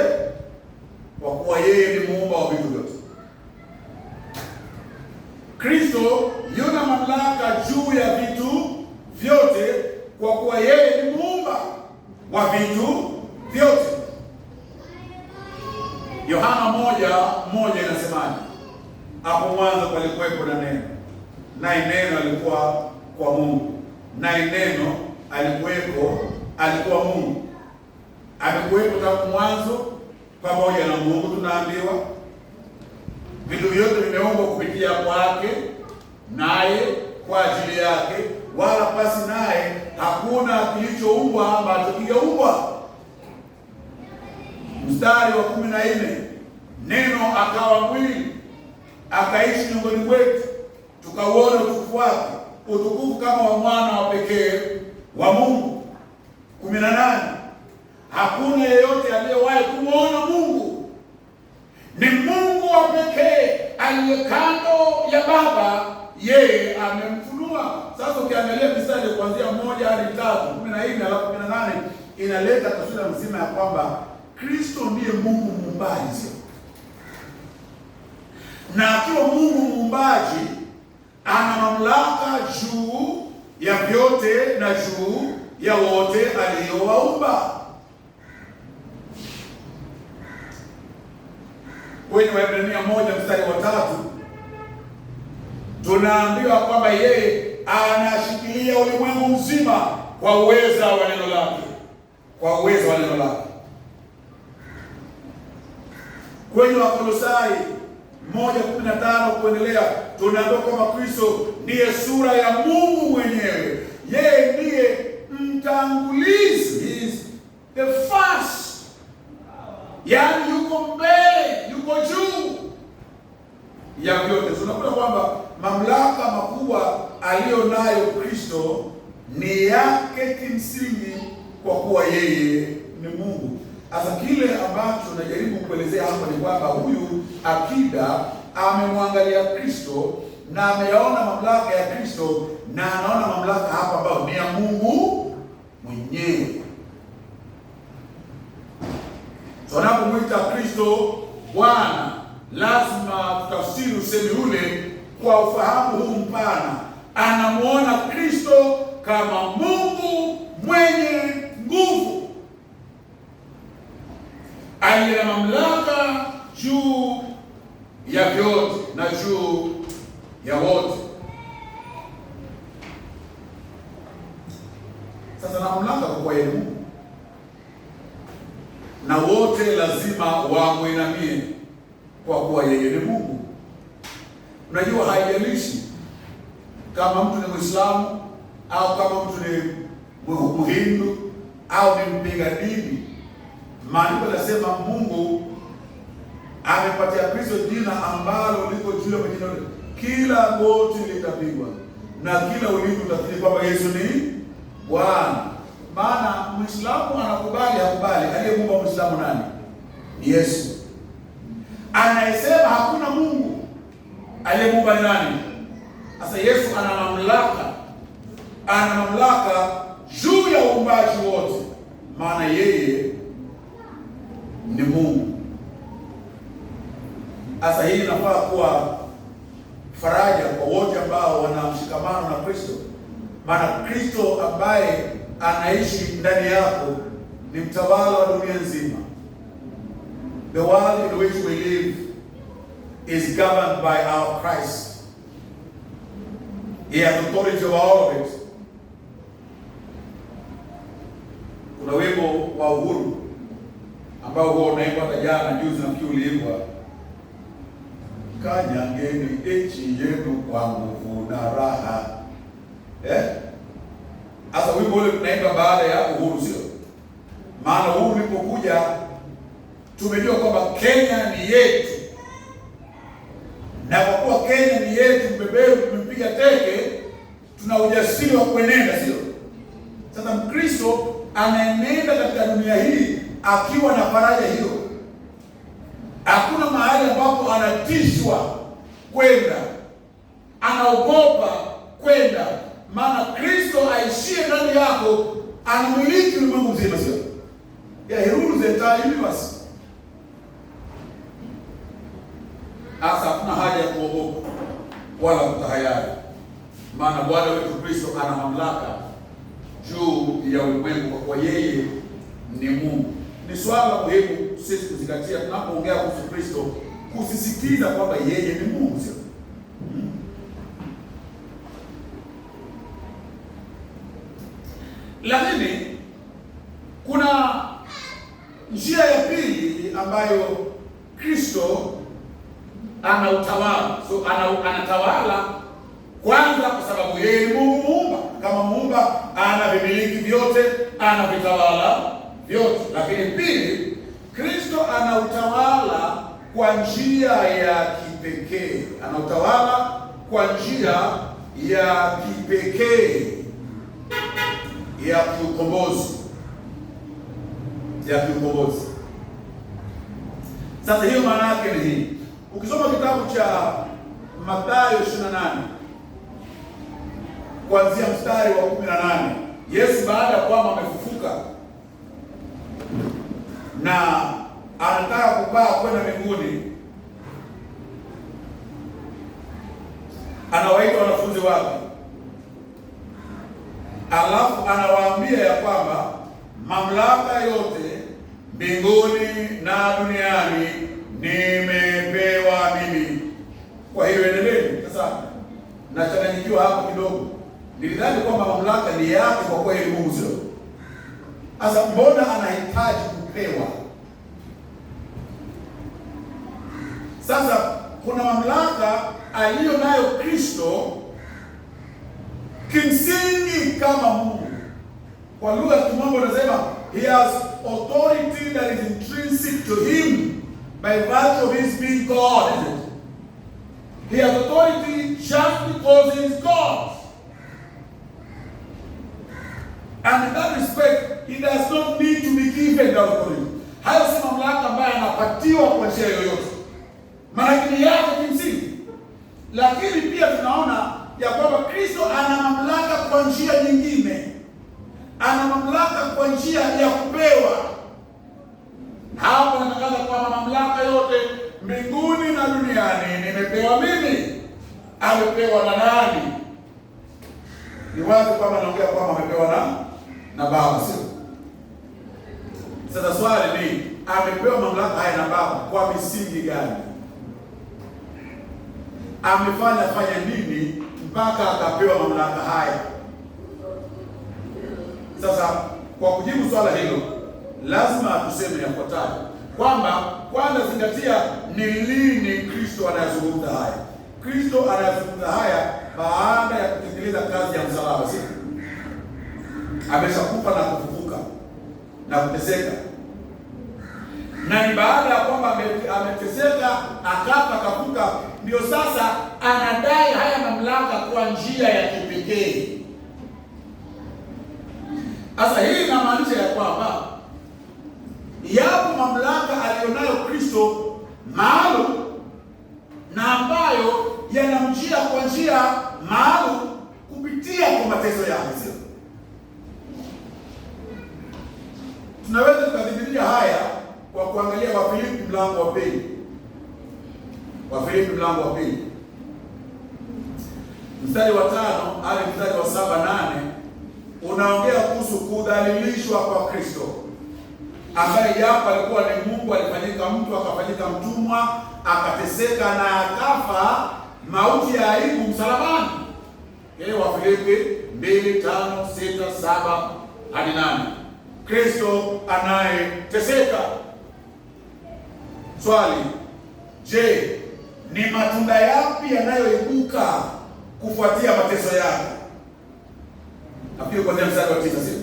kwa kuwa yeye ni muumba wa vitu vyote. Kristo yuna mamlaka juu ya vitu vyote kwa kuwa yeye ni muumba wa vitu vyote. Yohana 1:1 inasemaje? Hapo mwanzo palikuwepo na neno, naye neno alikuwa kwa Mungu, naye neno alikuwa Mungu. Amekuwepo tangu mwanzo pamoja na Mungu. Tunaambiwa vitu vyote vimeumbwa kupitia kwake, naye kwa ajili yake, wala pasi naye hakuna kilichoumbwa ambacho kijaumbwa. Mstari wa 14, neno akawa mwili akaishi miongoni mwetu, tukauona utukufu wake, utukufu kama wa mwana wa pekee wa Mungu. 18, hakuna yeyote aliyewahi kumwona Mungu, ni Mungu wa pekee aliye kando ya Baba, yeye amemfunua. Sasa ukiangalia mstari kuanzia 1 hadi 3, 14 alafu 18 inaleta taswira mzima ya kwamba Kristo ndiye Mungu muumbaji, sio? Na akiwa Mungu muumbaji ana mamlaka juu ya vyote na juu ya wote aliyowaumba. Kwenye Waebrania 1 mstari wa 3 tunaambiwa kwamba yeye anashikilia ulimwengu mzima kwa uweza wa neno lake, kwa uweza wa neno lake. Kwenye Wakolosai 1:15 kuendelea, tunaambiwa kwamba Kristo ndiye sura ya Mungu mwenyewe. Yeye ndiye mtangulizi, he is the first, yaani yuko mbele, yuko juu ya vyote. Tunakuta kwamba mamlaka makubwa aliyo nayo Kristo ni yake kimsingi, kwa kuwa yeye ni Mungu. Sasa kile ambacho najaribu kuelezea hapa ni kwamba huyu akida amemwangalia Kristo na ameyaona mamlaka ya Kristo, na anaona mamlaka hapa ambayo ni ya Mungu mwenyewe. Tunapomwita Kristo Bwana, lazima tutafsiri usemi ule kwa ufahamu huu mpana. Anamuona Kristo kama Mungu mwenye nguvu, aliye na mamlaka juu ya vyote na juu ya wote. Sasa na mamlaka kwa yeye Mungu, na wote lazima wamwinamie kwa kuwa yeye ni Mungu. Unajua, haijalishi kama mtu ni Muislamu au kama mtu ni Mhindu au ni mpinga dini. Maandiko yanasema Mungu amepatia Kristo jina ambalo liko juu ya majina yote, kila goti litapigwa na kila ulimi utakiri kwamba Yesu ni Bwana. Maana Muislamu anakubali hakubali, aliyemuumba Muislamu nani? Ni Yesu. Anayesema hakuna Mungu, aliyemuumba ni nani? Sasa Yesu ana mamlaka juu ya uumbaji wote, maana yeye ni Mungu. Sasa hii inafaa kuwa faraja kwa wote ambao wana mshikamano na Kristo, maana Kristo ambaye anaishi ndani yako ni mtawala wa dunia nzima. The world in which we live is governed by our Christ. He has authority over all of it. Kuna wimbo wa uhuru ambao huwa unaimbwa hata jana juzi, na uliimbwa, kanyangeni nchi yenu kwa nguvu na raha. Sasa wimbo ule tunaimba baada ya uhuru, sio? Maana uhuru ulipokuja tumejua kwamba Kenya ni yetu, na kwa kuwa Kenya ni yetu, mbeberu tumempiga teke, tuna ujasiri wa kuenenda, sio? Sasa Mkristo anaenenda katika dunia hii akiwa na faraja hiyo. Hakuna mahali ambapo anatishwa kwenda, anaogopa kwenda, maana Kristo aishie ndani yako anamiliki ulimwengu mzima, sio? He rules the entire universe. Asa hakuna haja ya kuogopa wala kutahayari, maana Bwana wetu Kristo ana mamlaka juu ya ulimwengu, kwa kuwa yeye ni Mungu. Ni swala muhimu sisi kuzingatia tunapoongea kuhusu Kristo, kusisitiza kwamba yeye ni Mungu, sio? Lakini kuna njia ya pili ambayo Kristo ana utawala. So anatawala kwanza kwa sababu yeye ni Mungu muumba. Kama muumba anavimiliki vyote, anavitawala vyote. Lakini pili, Kristo ana utawala kwa njia ya kipekee. Ana utawala kwa njia ya kipekee ya kiukombozi, Sasa hiyo maana yake ni hii. Ukisoma kitabu cha Mathayo 28 kuanzia mstari wa 18, Yesu baada ya kwamba amefufuka na anataka kupaa kwenda mbinguni, anawaita wanafunzi wake, alafu anawaambia ya kwamba mamlaka yote mbinguni na duniani nimepewa mimi. Kwa hiyo endeleeni. Sasa nachanganyikiwa hapa kidogo. Nilidhani kwamba mamlaka ni yake kwa kweli Mungu sio. Sasa mbona anahitaji kupewa? Sasa kuna mamlaka aliyo nayo Kristo kimsingi kama Mungu. Kwa lugha ya Kimombo anasema he has authority that is intrinsic to him by virtue of his being God, isn't it? He has authority just because he is God. And in that respect, he does not need to be given the authority. Hayo si mamlaka ambayo anapatiwa kwa njia yoyote, maana ni yake kimsingi. Lakini pia tunaona ya kwamba Kristo ana mamlaka kwa njia nyingine. Ana mamlaka kwa njia ya kupewa. Hapo anatangaza kwamba mamlaka yote mbinguni na duniani nimepewa mimi. Amepewa na nani? Ni wazi kwamba anaongea kwamba amepewa na Baba, sio? Sasa swali ni amepewa mamlaka haya na Baba kwa misingi gani? Fanya nini mpaka akapewa mamlaka haya? Sasa kwa kujibu swala hilo lazima tuseme yafuatayo, kwamba kwanza zingatia ni lini Kristo anayazungumza haya. Kristo anayazungumza haya baada ya kutekeleza kazi ya msalaba, sio? Ameshakufa na kufufuka na kuteseka, na ni baada ya kwamba ameteseka akafa akafufuka, ndio sasa anadai haya mamlaka kwa njia ya kipekee. Sasa hii inamaanisha ya kwamba yapo mamlaka aliyonayo Kristo maalum na ambayo yanamjia kwa njia maalum kupitia kwa mateso yake, sio? Tunaweza tukadhibitisha haya kwa kuangalia Wafilipi mlango wa pili. Wafilipi mlango wa pili mstari wa 5 hadi mstari wa 7-8 unaongea kuhusu kudhalilishwa kwa Kristo, ambaye japo alikuwa ni Mungu alifanyika mtu, akafanyika mtumwa, akateseka na akafa mauti ya aibu msalabani. Wafilipi 2:5, 6, 7 hadi 8. Kristo anayeteseka. Swali, je, ni matunda yapi yanayoibuka kufuatia mateso yake? Nafikiri kuanzia mstari wa 9, sio?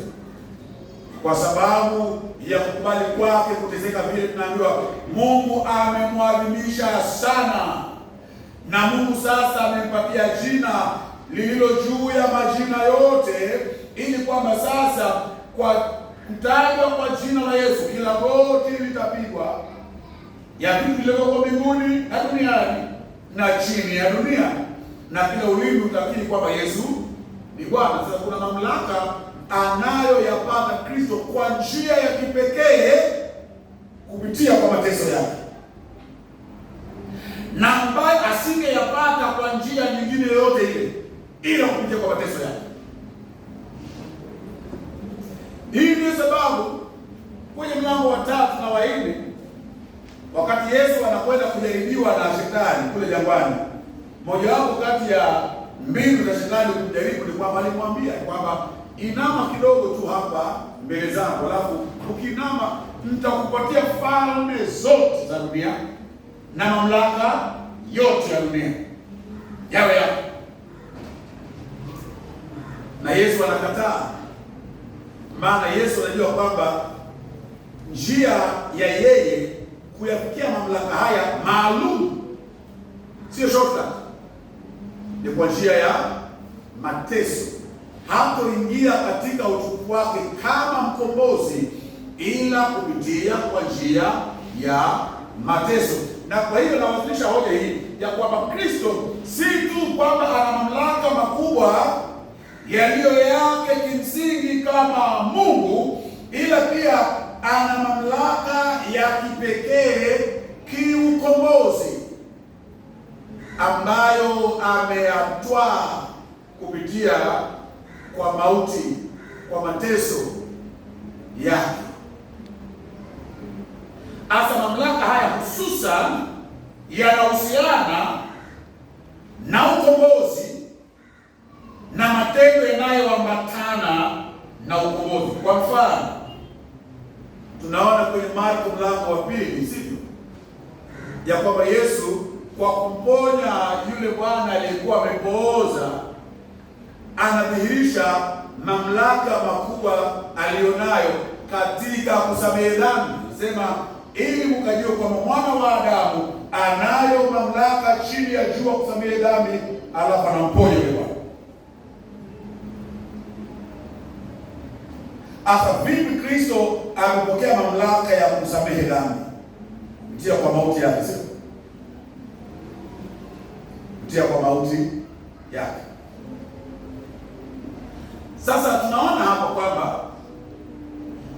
Kwa sababu ya kukubali kwake kuteseka, vile tunaambiwa Mungu amemwadhimisha sana, na Mungu sasa amempatia jina lililo juu ya majina yote, ili kwamba sasa kwa kutajwa kwa jina la Yesu kila goti litapigwa, ya vitu vilivyoko mbinguni na duniani na chini ya dunia, na kila ulimi utakiri kwamba Yesu ni Bwana. Sasa kuna mamlaka anayoyapata Kristo kwa njia ya kipekee kupitia kwa mateso yake, na ambaye asingeyapata kwa njia nyingine yoyote ile ila kupitia kwa mateso yake. Hii ndio sababu kwenye mlango wa 3 na wa 4, wakati Yesu anakwenda kujaribiwa na Shetani kule jangwani, mojawapo kati ya mbinu za Shetani kumjaribu ni kwamba alimwambia kwamba inama kidogo tu hapa mbele zangu, alafu ukinama nitakupatia falme zote za dunia na mamlaka yote ya dunia yawe yako. Na Yesu anakataa, maana Yesu anajua kwamba njia ya yeye kuyafikia mamlaka haya maalum sio shortcut, ni kwa njia ya mateso. Hatoingia katika utukufu wake kama mkombozi ila kupitia kwa njia ya mateso. Na kwa hiyo nawasilisha hoja hii ya kwamba Kristo si tu kwamba ana mamlaka makubwa yaliyo yake kimsingi kama Mungu, ila pia ana mamlaka ya kipekee kiukombozi ambayo ameyatwaa kupitia kwa mauti, kwa mateso yake. Asa mamlaka haya hususan yanahusiana na ukombozi Adamu wa pili, sivyo? Ya kwamba Yesu kwa kumponya yule bwana aliyekuwa amepooza anadhihirisha mamlaka makubwa alionayo katika kusamehe dhambi. Sema ili mkajue kwamba mwana wa Adamu anayo mamlaka chini ya jua kusamehe dhambi, alafu anamponya yule bwana. Asa vipi Kristo amepokea mamlaka ya kusamehe dhambi? Kupitia kwa mauti yake, sio? Kupitia kwa mauti yake. Sasa tunaona hapa kwamba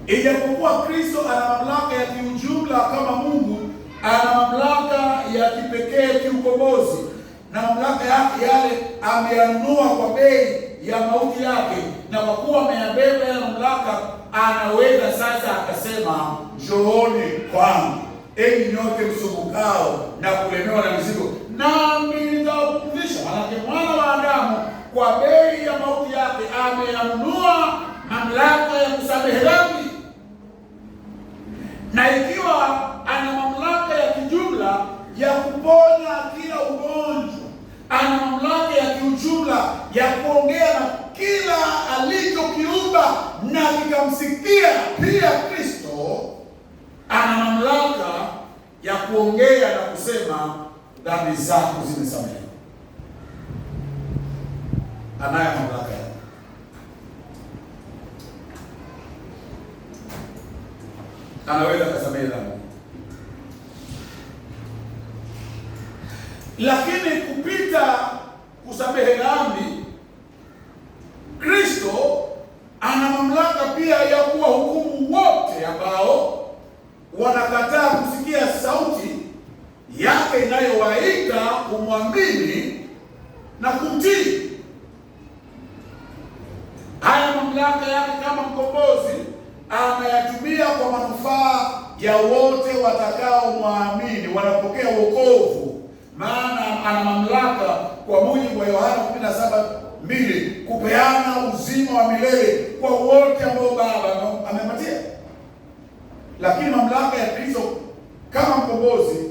ijapokuwa Kristo ana mamlaka ya kiujumla kama Mungu, ana mamlaka ya kipekee kiukombozi, na mamlaka yake yale ameyanunua kwa bei ya mauti yake, na kwa kuwa ameyabeba ya mamlaka, anaweza sasa akasema, njooni kwangu enyi nyote msumbukao na kulemewa na mizigo, nami nitawapumzisha. Manake mwana wa Adamu kwa bei ya mauti yake ameyanunua mamlaka ya kusamehe dhambi, na ikiwa ana mamlaka ya kijumla ya kuponya kila ugonjwa, ana mamlaka ya kiujumla ya kuongea na kila alichokiumba na kikamsikia, pia Kristo ana mamlaka ya kuongea na kusema dhambi zako zimesamehewa. Anayo mamlaka yake. Anaweza kusamehe dhambi. Lakini kupita kusamehe dhambi, Kristo ana mamlaka pia ya kuwahukumu wote ambao wanakataa kusikia sauti yake inayowaita kumwamini na kumtii. Haya mamlaka yake kama mkombozi anayatumia kwa manufaa ya wote watakao muamini, wanapokea wokovu. Maana ana mamlaka kwa mujibu wa Yohana 17:2 kupeana uzima wa milele kwa wote ambao Baba amempatia. Lakini mamlaka ya Kristo kama mkombozi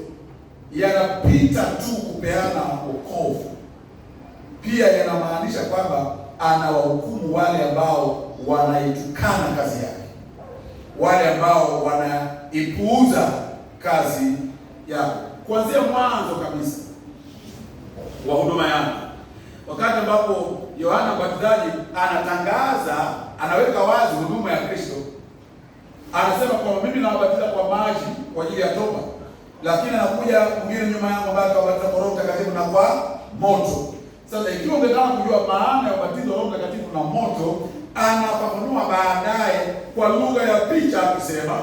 yanapita tu kupeana wokovu, pia yanamaanisha kwamba anawahukumu wale ambao wanaitukana kazi yake, wale ambao wanaipuuza kazi yake. Kuanzia mwanzo kabisa wa huduma yake, wakati ambapo Yohana Mbatizaji anatangaza, anaweka wazi huduma ya Kristo, anasema kwamba mimi nawabatiza kwa maji kwa ajili ya toba, lakini anakuja mwingine nyuma yangu ambaye atawabatiza kwa Roho Mtakatifu na kwa moto. Sasa ikiwa ungetaka kujua maana ya ubatizo wa Roho Mtakatifu na moto, anafafanua baadaye kwa lugha ya picha akisema,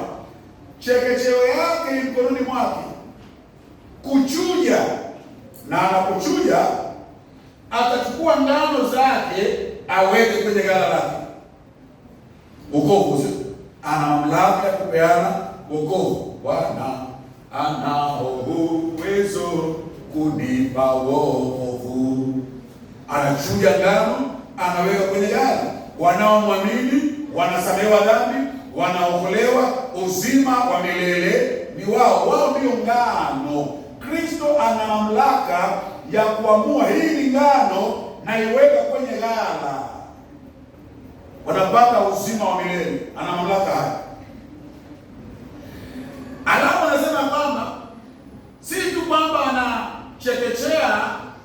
chekecheo yake mkononi mwake kuchuja, na anapochuja atachukua ngano zake aweke kwenye ghala lake. Wokovu, sio? Ana mamlaka ya kupeana wokovu. Bwana anao uwezo kunipa wokovu. Anachuja ngano, anaweka kwenye ghala. Wanaomwamini wanasamehewa dhambi, wanaokolewa, uzima wa milele ni wao. Wao ndio ngano. Kristo ana mamlaka ya kuamua hii ni ngano na iweka kwenye ghala, wanapata uzima wa milele. Ana mamlaka haya. Alafu anasema kwamba si tu kwamba anachekechea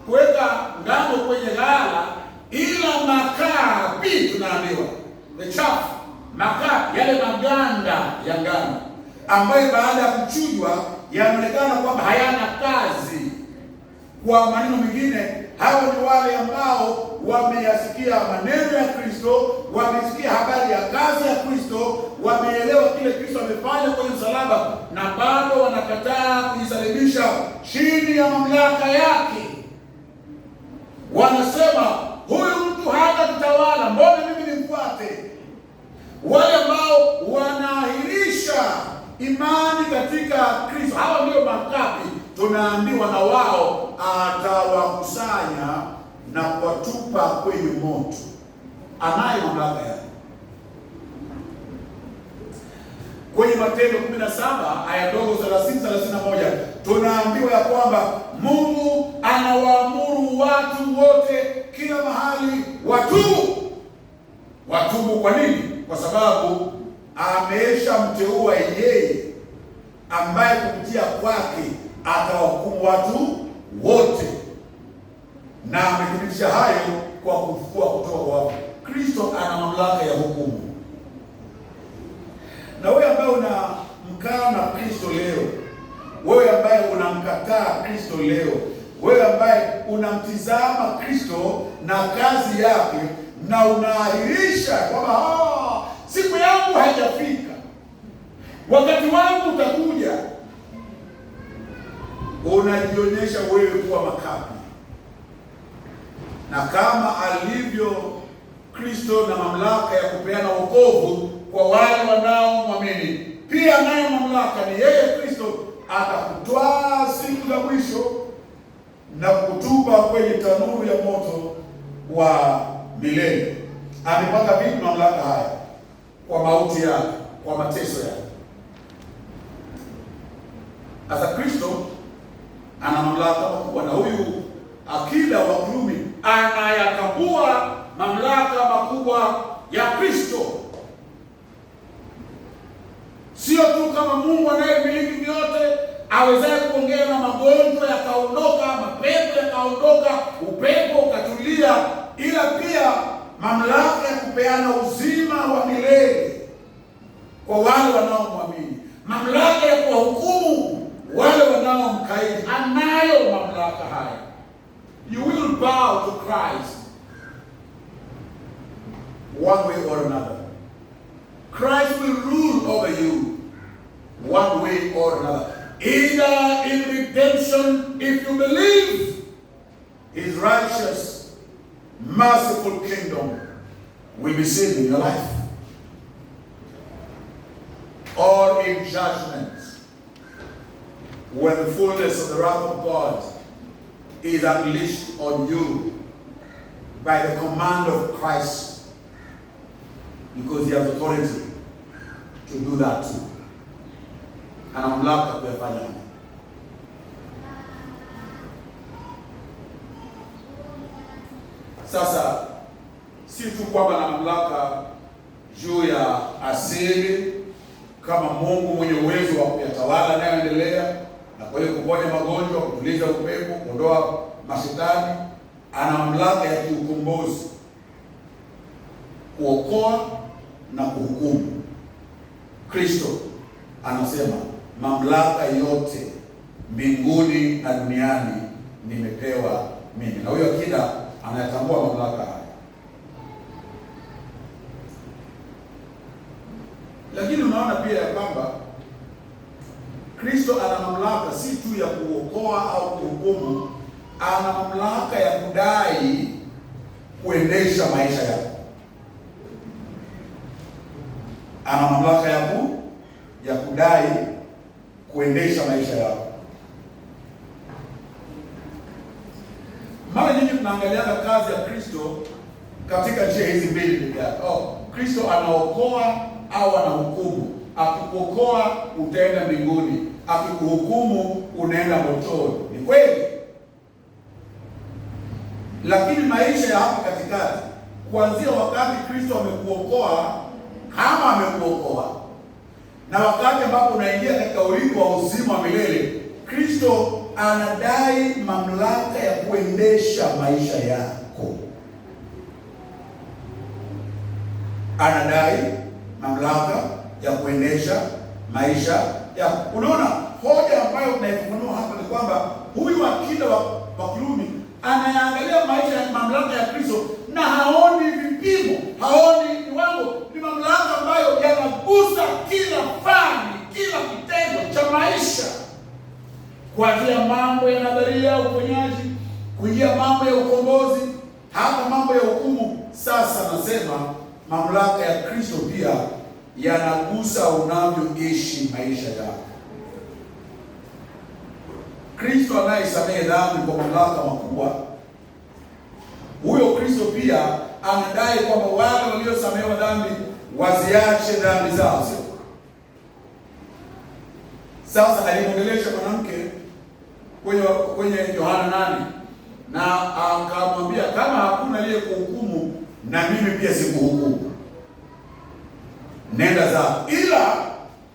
kuweka ngano kwenye ghala, ila makaa pia tunaambiwa mechafu, makaa yale maganda ya ngano ambayo baada ya kuchujwa yanaonekana kwamba hayana kazi. Kwa maneno mengine, hao ni wale ambao wameyasikia maneno ya Kristo, wamesikia habari ya kazi ya Kristo, wameelewa kile Kristo amefanya kwenye msalaba, na bado wanakataa kujisalimisha chini ya mamlaka yake. Wanasema huyu mtu hata tutawala, mbona mimi nimfuate? Wale ambao wanaahirisha imani katika Kristo, hao ndio makapi. Tunaambiwa na wao atawakusanya na kuwatupa kwenye moto. Anaye mamlaka yake. Kwenye Matendo 17 aya ndogo 30-31 tunaambiwa ya kwamba Mungu anawaamuru watu wote kila mahali watubu. Watubu kwa nini? Kwa sababu ameshamteua yeye ambaye kupitia kwake atawahukumu watu wote, na amethibitisha hayo kwa kufufua kutoka kwa wafu. Kristo ana mamlaka ya hukumu. Na wewe ambaye unamkana Kristo leo, wewe ambaye unamkataa Kristo leo, wewe ambaye unamtizama Kristo na kazi yake na unaahirisha kwamba siku yangu haijafika, wakati wangu utakuja, unajionyesha wewe kuwa makapi. Na kama alivyo Kristo na mamlaka ya kupeana wokovu kwa wale wanaomwamini, pia nayo mamlaka ni yeye Kristo atakutwaa siku za mwisho na kutupa kwenye tanuru ya moto wa milele. Amepata vipi mamlaka haya? Kwa mauti yake, kwa mateso yake. Sasa Kristo ana mamlaka makubwa, na huyu akida wa Kirumi anayatambua mamlaka makubwa ya Kristo. Sio tu kama Mungu anayemiliki vyote, awezaye kuongea na magonjwa yakaondoka, mapepo yakaondoka, upepo ukatulia, ila pia mamlaka ya kupeana uzima wa milele kwa wale wanaomwamini, mamlaka ya kuwahukumu wale wanaomkaidi. Anayo mamlaka haya. You will bow to Christ one way or another. Christ will rule over you one way or another. Either in redemption, if you believe His righteous, merciful kingdom will be seen in your life, or in judgment, when the fullness of the wrath of God is unleashed on you by the command of Christ, because He has authority to do that too. Ana mamlaka kuyafanya. Sasa si tu kwamba na mamlaka juu ya asili kama Mungu mwenye uwezo wa kuyatawala anayoendelea, na kwa hiyo kuponya magonjwa, kutuliza upepo, kuondoa mashetani. Ana mamlaka ya kiukombozi, kuokoa na kuhukumu. Kristo anasema mamlaka yote mbinguni na duniani nimepewa mimi. Na huyo akida anayatambua mamlaka haya. Lakini unaona pia ya kwamba Kristo ana mamlaka si tu ya kuokoa au kuhukumu, ana mamlaka ya kudai kuendesha maisha yako. Ana mamlaka ya kudai kuendesha maisha yako. Mara nyingi tunaangaliana kazi ya Kristo katika njia hizi mbili pekee yake. Kristo anaokoa au anahukumu. Akikuokoa utaenda mbinguni, akikuhukumu unaenda motoni. Ni kweli. Lakini maisha ya hapo katikati, kuanzia wakati Kristo amekuokoa, kama amekuokoa, na wakati ambapo unaingia katika urithi wa uzima wa milele, Kristo anadai mamlaka ya kuendesha maisha yako. Anadai mamlaka ya kuendesha maisha yako. Unaona, hoja ambayo tunaifunua hapa ni kwamba huyu akida wa Kirumi anaangalia maisha ya mamlaka ya Kristo na haoni vipimo, haoni viwango. Ni mamlaka ambayo yanagusa kila fani, kila kitengo cha maisha, kuanzia mambo ya nadharia ya uponyaji, kuingia mambo ya ukombozi, hata mambo ya hukumu. Sasa nasema mamlaka ya Kristo pia yanagusa unavyoishi maisha yako. Kristo anayesamehe dhambi kwa mamlaka makubwa, huyo Kristo pia anadai kwamba wale waliosamehewa dhambi waziache dhambi zao. Sasa alimwongelesha mwanamke kwenye Yohana 8 na akamwambia, kama hakuna aliyekuhukumu na mimi pia sikuhukumu, nenda zako, ila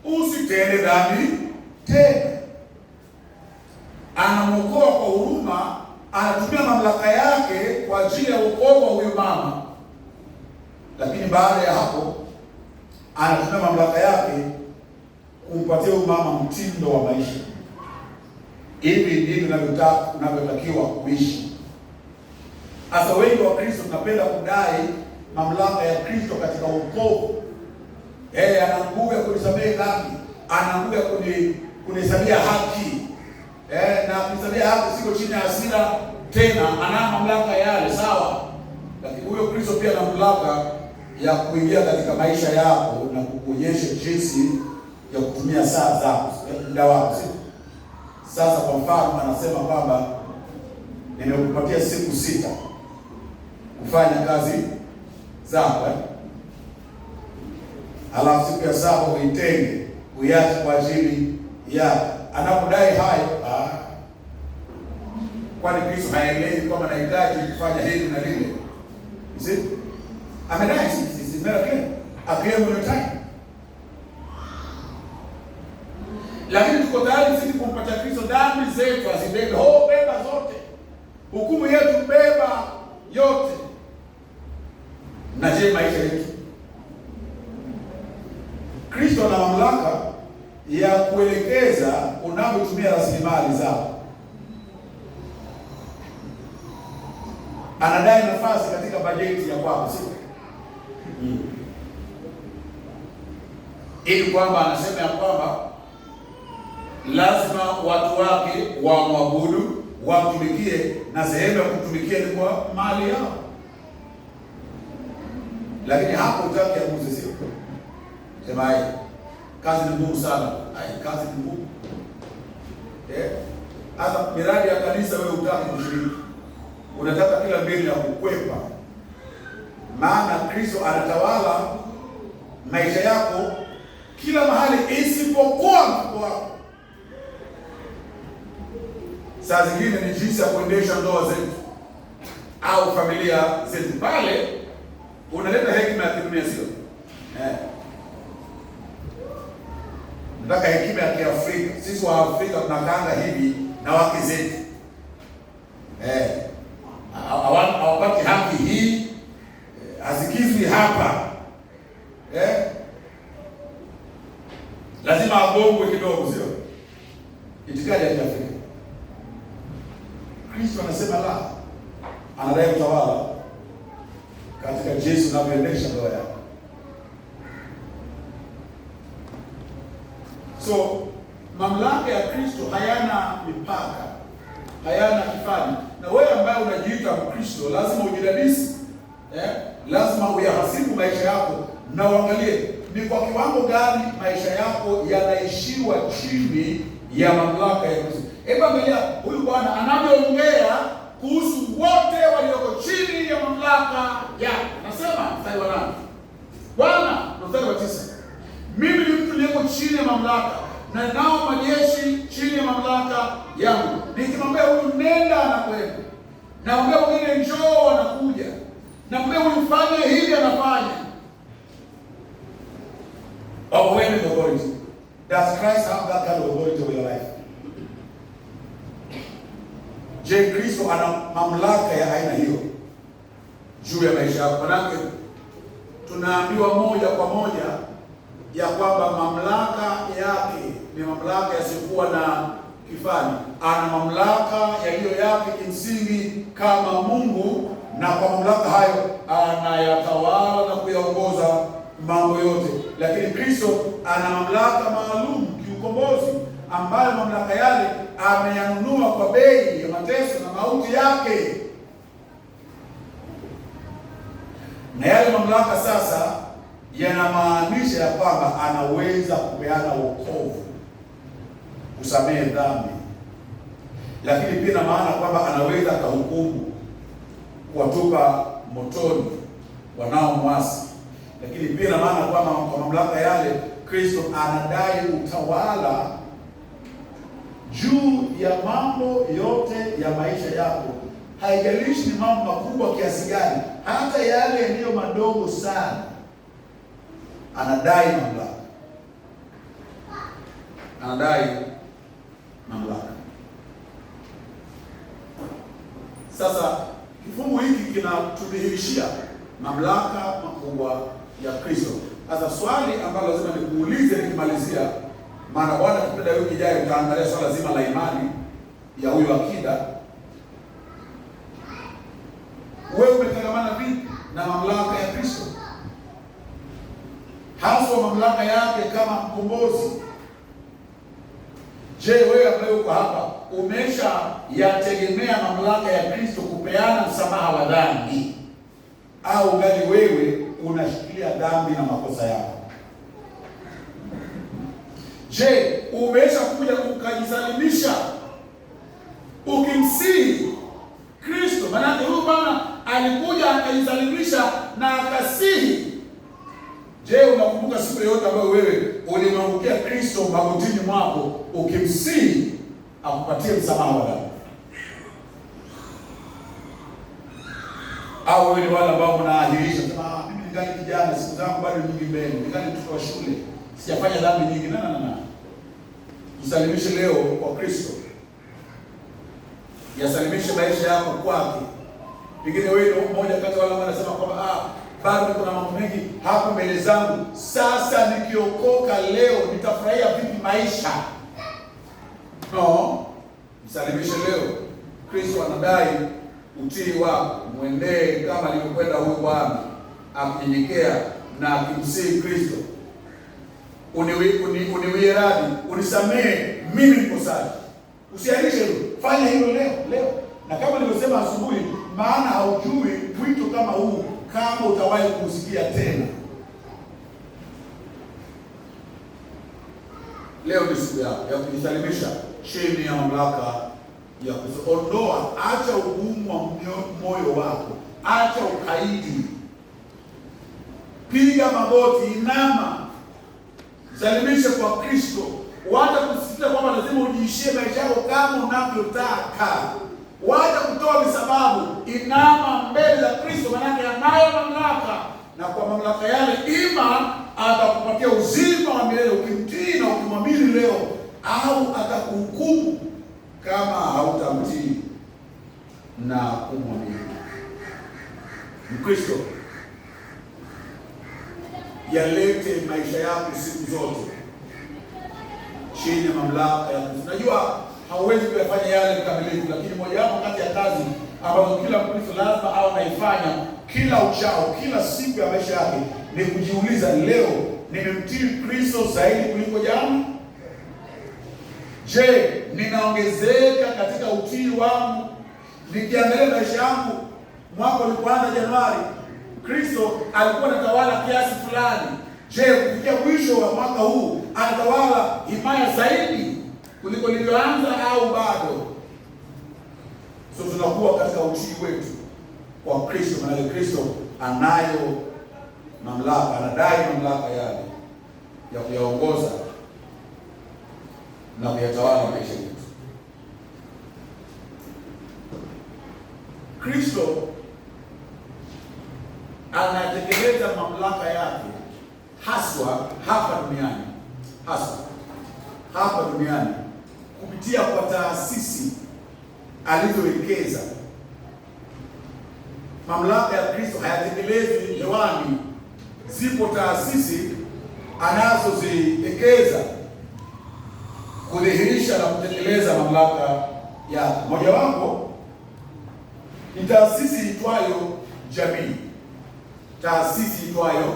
usitende dhambi tena. Anamwokoa kwa huruma, anatumia mamlaka yake kwa ajili ya wokovu wa huyo mama, lakini baada ya hapo anatumia mamlaka yake kumpatia huyo mama mtindo wa maisha. Hivi ndivyo unavyotakiwa kuishi. Hasa wengi wa Kristo tunapenda kudai mamlaka ya Kristo katika wokovu. Ana nguvu ya kunisamehe dhambi, ana nguvu ya kunihesabia haki. Na kunihesabia haki siko chini ya hasira tena, ana mamlaka yale, sawa. Lakini huyo Kristo pia ana mamlaka ya kuingia katika maisha yako na kukuonyesha jinsi ya kutumia saa zako, muda wako. Sasa kwa mfano anasema kwamba nimekupatia siku 6 kufanya kazi zako, alafu siku ya 7 uitenge, uiache kwa ajili ya. Anapodai hayo, kwani Kristo haelewi kwamba anahitaji kufanya hili na lile? Amedai sisi mara clear mwenye time. Lakini tuko tayari sisi kumpatia Kristo dhambi zetu, azibebe, beba zote. Hukumu yetu beba yote. Na je, maisha yetu? Kristo ana mamlaka ya kuelekeza unavyotumia rasilimali zako. Anadai nafasi katika bajeti ya kwako, sio? Ili kwamba anasema ya kwamba lazima watu wake wamwabudu, wamtumikie, na sehemu ya kutumikia ni kwa mali yao. Lakini hapo utaki amuze, sio? Sema hai, kazi ni ngumu sana. Kazi ni ngumu. Hata miradi ya kanisa wewe utaki kushiriki. Unataka kila mbele ya kukwepa. Maana Kristo anatawala maisha yako kila mahali isipokuwa mfuko wako. Saa zingine ni jinsi ya kuendesha ndoa zetu au familia zetu. Pale unaleta hekima ya kidunia, sio? Nataka hekima ya Kiafrika. Sisi wa Afrika tunakaanga hivi na wake zetu. Hawapati haki hii, hazikizwi hapa. Lazima agongwe kidogo, sio? Itikadi ya Kiafrika. Kristo anasema la, anadai utawala katika jinsi unavyoendesha ndoa yako. So mamlaka ya Kristo hayana mipaka, hayana kifani. Na wewe ambaye unajiita Mkristo lazima ujidadisi, lazima uyahasibu maisha yako na uangalie ni kwa kiwango gani maisha yako yanaishiwa chini ya mamlaka ya Kristo. Hebu angalia huyu bwana anavyoongea kuhusu wote walioko chini ya mamlaka yake. Nasema mstari wa 8. Bwana, mstari wa 9. Mimi ni mtu niliyeko chini ya mamlaka, na nao majeshi chini ya mamlaka yangu. Nikimwambia huyu nenda, anakwenda. Naambia mwingine njoo, anakuja. Naambia huyu fanye hivi, anafanya. Overwhelming authority. Does Christ have that kind of authority over your life? Je, Kristo ana mamlaka ya aina hiyo juu ya maisha yako? Manake tunaambiwa moja kwa moja ya kwamba mamlaka yake ni mamlaka yasiyokuwa na kifani. Ana mamlaka yaliyo yake kimsingi kama Mungu, na kwa mamlaka hayo anayatawala na kuyaongoza mambo yote. Lakini Kristo ana mamlaka maalum kiukombozi, ambayo mamlaka yale ameyanunua kwa bei ya mateso na mauti yake. Na yale mamlaka sasa yanamaanisha ya kwamba anaweza kupeana wokovu, kusamehe dhambi, lakini pia na maana kwamba anaweza kuhukumu, kuwatupa motoni wanaomwasi. Lakini pia na maana kwamba kwa mamlaka yale Kristo anadai utawala juu ya mambo yote ya maisha yako. Haijalishi ni mambo makubwa kiasi gani, hata yale yaliyo madogo sana, anadai mamlaka. Anadai mamlaka. Sasa kifungu hiki kinatudhihirishia mamlaka makubwa ya Kristo. Sasa swali ambalo lazima nikuulize nikimalizia, maana Bwana kipenda wiki ijayo tutaangalia swala zima la imani ya huyo akida. Wewe umetangamana vipi na mamlaka ya Kristo, haswa mamlaka yake kama mkombozi? Je, wewe ambaye uko hapa umesha yategemea mamlaka ya Kristo kupeana msamaha wa dhambi, au ngali wewe unashikilia dhambi na makosa yako? Je, umesha kuja ukajisalimisha ukimsihi Kristo? Maana huyu bwana alikuja akajisalimisha na akasihi. Je, unakumbuka siku yote ambayo wewe ulimwangukia Kristo magotini mwako ukimsihi akupatie msamaha wa dhambi? Au wewe ni wale ambao mnaahirisha, mimi ningali kijana, siku zangu bado nyingi mbele, ningali mtoto wa shule, sijafanya dhambi nyingi? Na jisalimishe leo kwa Kristo, yasalimishe maisha yako kwake. Pengine wewe ndio mmoja kati wale wanasema kwamba bado kuna mambo mengi hapo mbele zangu, sasa nikiokoka leo nitafurahia vipi maisha? No, jisalimishe leo. Kristo anadai utii wako, mwendee kama alivyokwenda huyu bwana, akunyenyekea na akimsihi Kristo, uniwie radhi, unisamehe, mimi mkosaji. Usiahirishe hilo, fanya hilo leo. Na kama nilivyosema asubuhi, maana haujui wito kama huu kama utawahi kusikia tena. Leo ni siku yako ya kujisalimisha chini ya mamlaka ya Kristo. Ondoa, acha ugumu wa moyo wako, acha ukaidi, piga magoti, inama, salimisha kwa Kristo. Wacha kusisitiza kwamba lazima ujiishie maisha yako kama unavyotaka. Wacha kutoa visababu, inama mbele za Kristo, maana anayo mamlaka, na kwa mamlaka yale ima atakupatia uzima wa milele ukimtii na ukimwamini leo, au atakuhukumu kama hautamtii na kumwamini. Mkristo, yalete maisha yako siku zote chini ya mamlaka ya Kristo. Najua hauwezi kuyafanya yale kamilifu, lakini mojawapo kati ya kazi ambazo kila Mkristo lazima awe anaifanya kila uchao, kila siku ya maisha yake ni kujiuliza, leo nimemtii Kristo zaidi kuliko jana? Je, ninaongezeka katika utii wangu? Nikiangalia maisha yangu mwaka ulipoanza Januari, Kristo alikuwa anatawala kiasi fulani. Je, kufikia mwisho wa mwaka huu anatawala himaya zaidi kuliko nilivyoanza au bado? So tunakuwa katika utii wetu kwa Kristo, maana Kristo anayo mamlaka, anadai mamlaka yale ya kuyaongoza na kuyatawala maisha yetu. Kristo anatekeleza mamlaka yake haswa hapa duniani kupitia kwa taasisi alizowekeza. Mamlaka ya Kristo hayatekelezwi hewani. Zipo taasisi anazoziwekeza kudhihirisha na kutekeleza mamlaka yake. Mojawapo ni taasisi itwayo jamii. Taasisi itwayo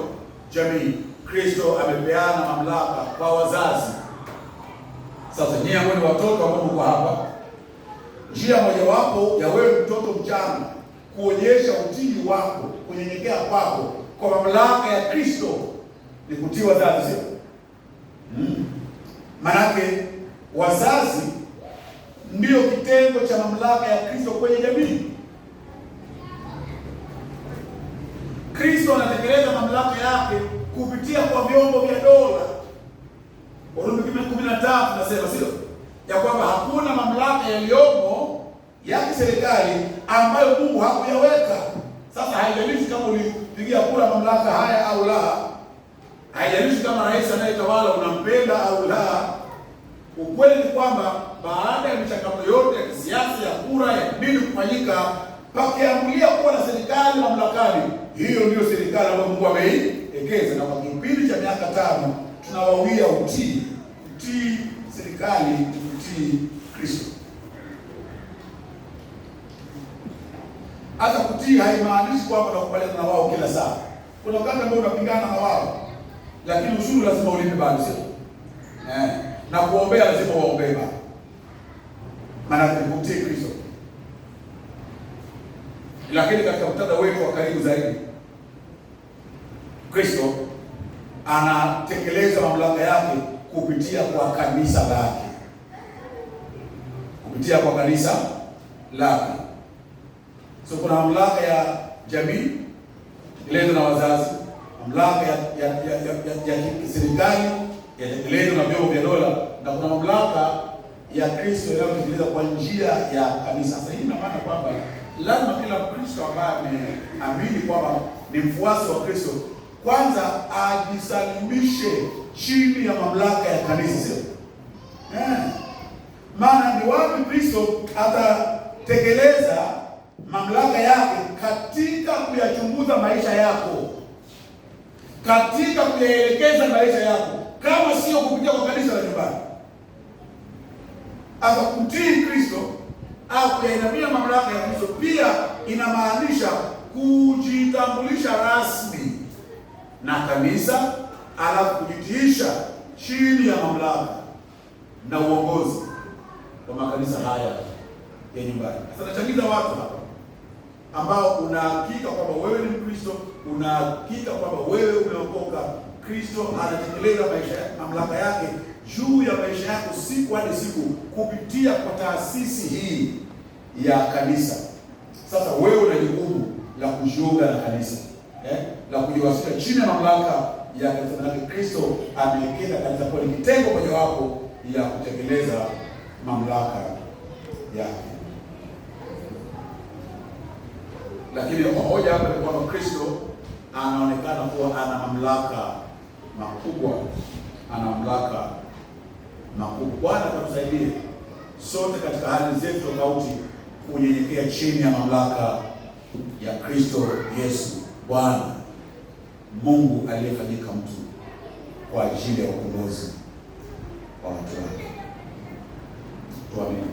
jamii, Kristo amepeana mamlaka kwa wazazi. Sasa nyinyi ambao ni watoto ambao mko hapa, njia mojawapo ya wewe mtoto mchanga kuonyesha utii wako, kunyenyekea kwako kwa mamlaka ya Kristo ni kutii wazazi, sio? Manake wazazi ndio kitengo cha mamlaka ya Kristo kwenye jamii. Kristo anatekeleza mamlaka yake kupitia kwa vyombo vya dola. Warumi 13 nasema, sio? ya kwamba hakuna mamlaka yaliyomo ya kiserikali ambayo Mungu hakuyaweka. Sasa haijalishi kama ulipigia kura mamlaka haya au la, haijalishi kama rais anayetawala unampenda au la. Ukweli ni kwamba baada ya michakato yote ya kisiasa, ya kura, ya nini kufanyika, pakiamulia kuwa na serikali mamlakani, hiyo ndio serikali ambayo Mungu ameiwekeza. Na kwa kipindi cha miaka 5 tunawawia utii serikali, utii Kristo. Hata kutii haimaanishi kwamba unakubaliana na wao kila saa. Kuna wakati ambao unapingana na wao, lakini ushuru lazima ulipe bado, sio? Na kuombea lazima waombee bado. Maana ni kumtii Kristo. Lakini katika muktadha wetu wa karibu zaidi, Kristo anatekeleza mamlaka yake kupitia kwa kanisa lake. Kupitia kwa kanisa lake. So kuna mamlaka ya jamii ile na wazazi, mamlaka ya serikali yatekelezwa na vyombo vya dola, na kuna mamlaka ya Kristo inayotekelezwa kwa njia ya kanisa. Sasa hii ina maana kwamba lazima kila Mkristo ambaye ameamini kwamba ni mfuasi wa Kristo kwanza ajisalimishe chini ya mamlaka ya kanisa, sio? Maana ni wapi Kristo atatekeleza mamlaka yake? Katika kuyachunguza maisha yako, katika kuyaelekeza maisha yako, kama sio kupitia kwa kanisa la nyumbani. Hata kutii Kristo au kuyainamia mamlaka ya Kristo pia inamaanisha kujitambulisha rasmi na kanisa, alafu kujitiisha chini ya mamlaka na uongozi wa makanisa haya ya nyumbani. Sasa nachangiza watu hapa ambao unahakika kwamba wewe ni Mkristo, unahakika kwamba wewe umeokoka. Kristo anatekeleza mamlaka yake juu ya maisha yako siku hadi siku kupitia kwa taasisi hii ya kanisa. Sasa wewe una jukumu la kujiunga na kanisa, la kujiwasilisha chini ya mamlaka ya kanisa. Kristo amewekeza kanisa kwa kitengo mojawapo ya kutekeleza mamlaka yake. Lakini hoja hapa ni kwamba Kristo anaonekana kuwa ana mamlaka makubwa, ana mamlaka makubwa. Bwana atusaidie sote katika hali zetu tofauti kunyenyekea chini ya mamlaka ya Kristo Yesu, Bwana Mungu aliyefanyika mtu kwa ajili ya ukombozi wa watu wake. Tuamini.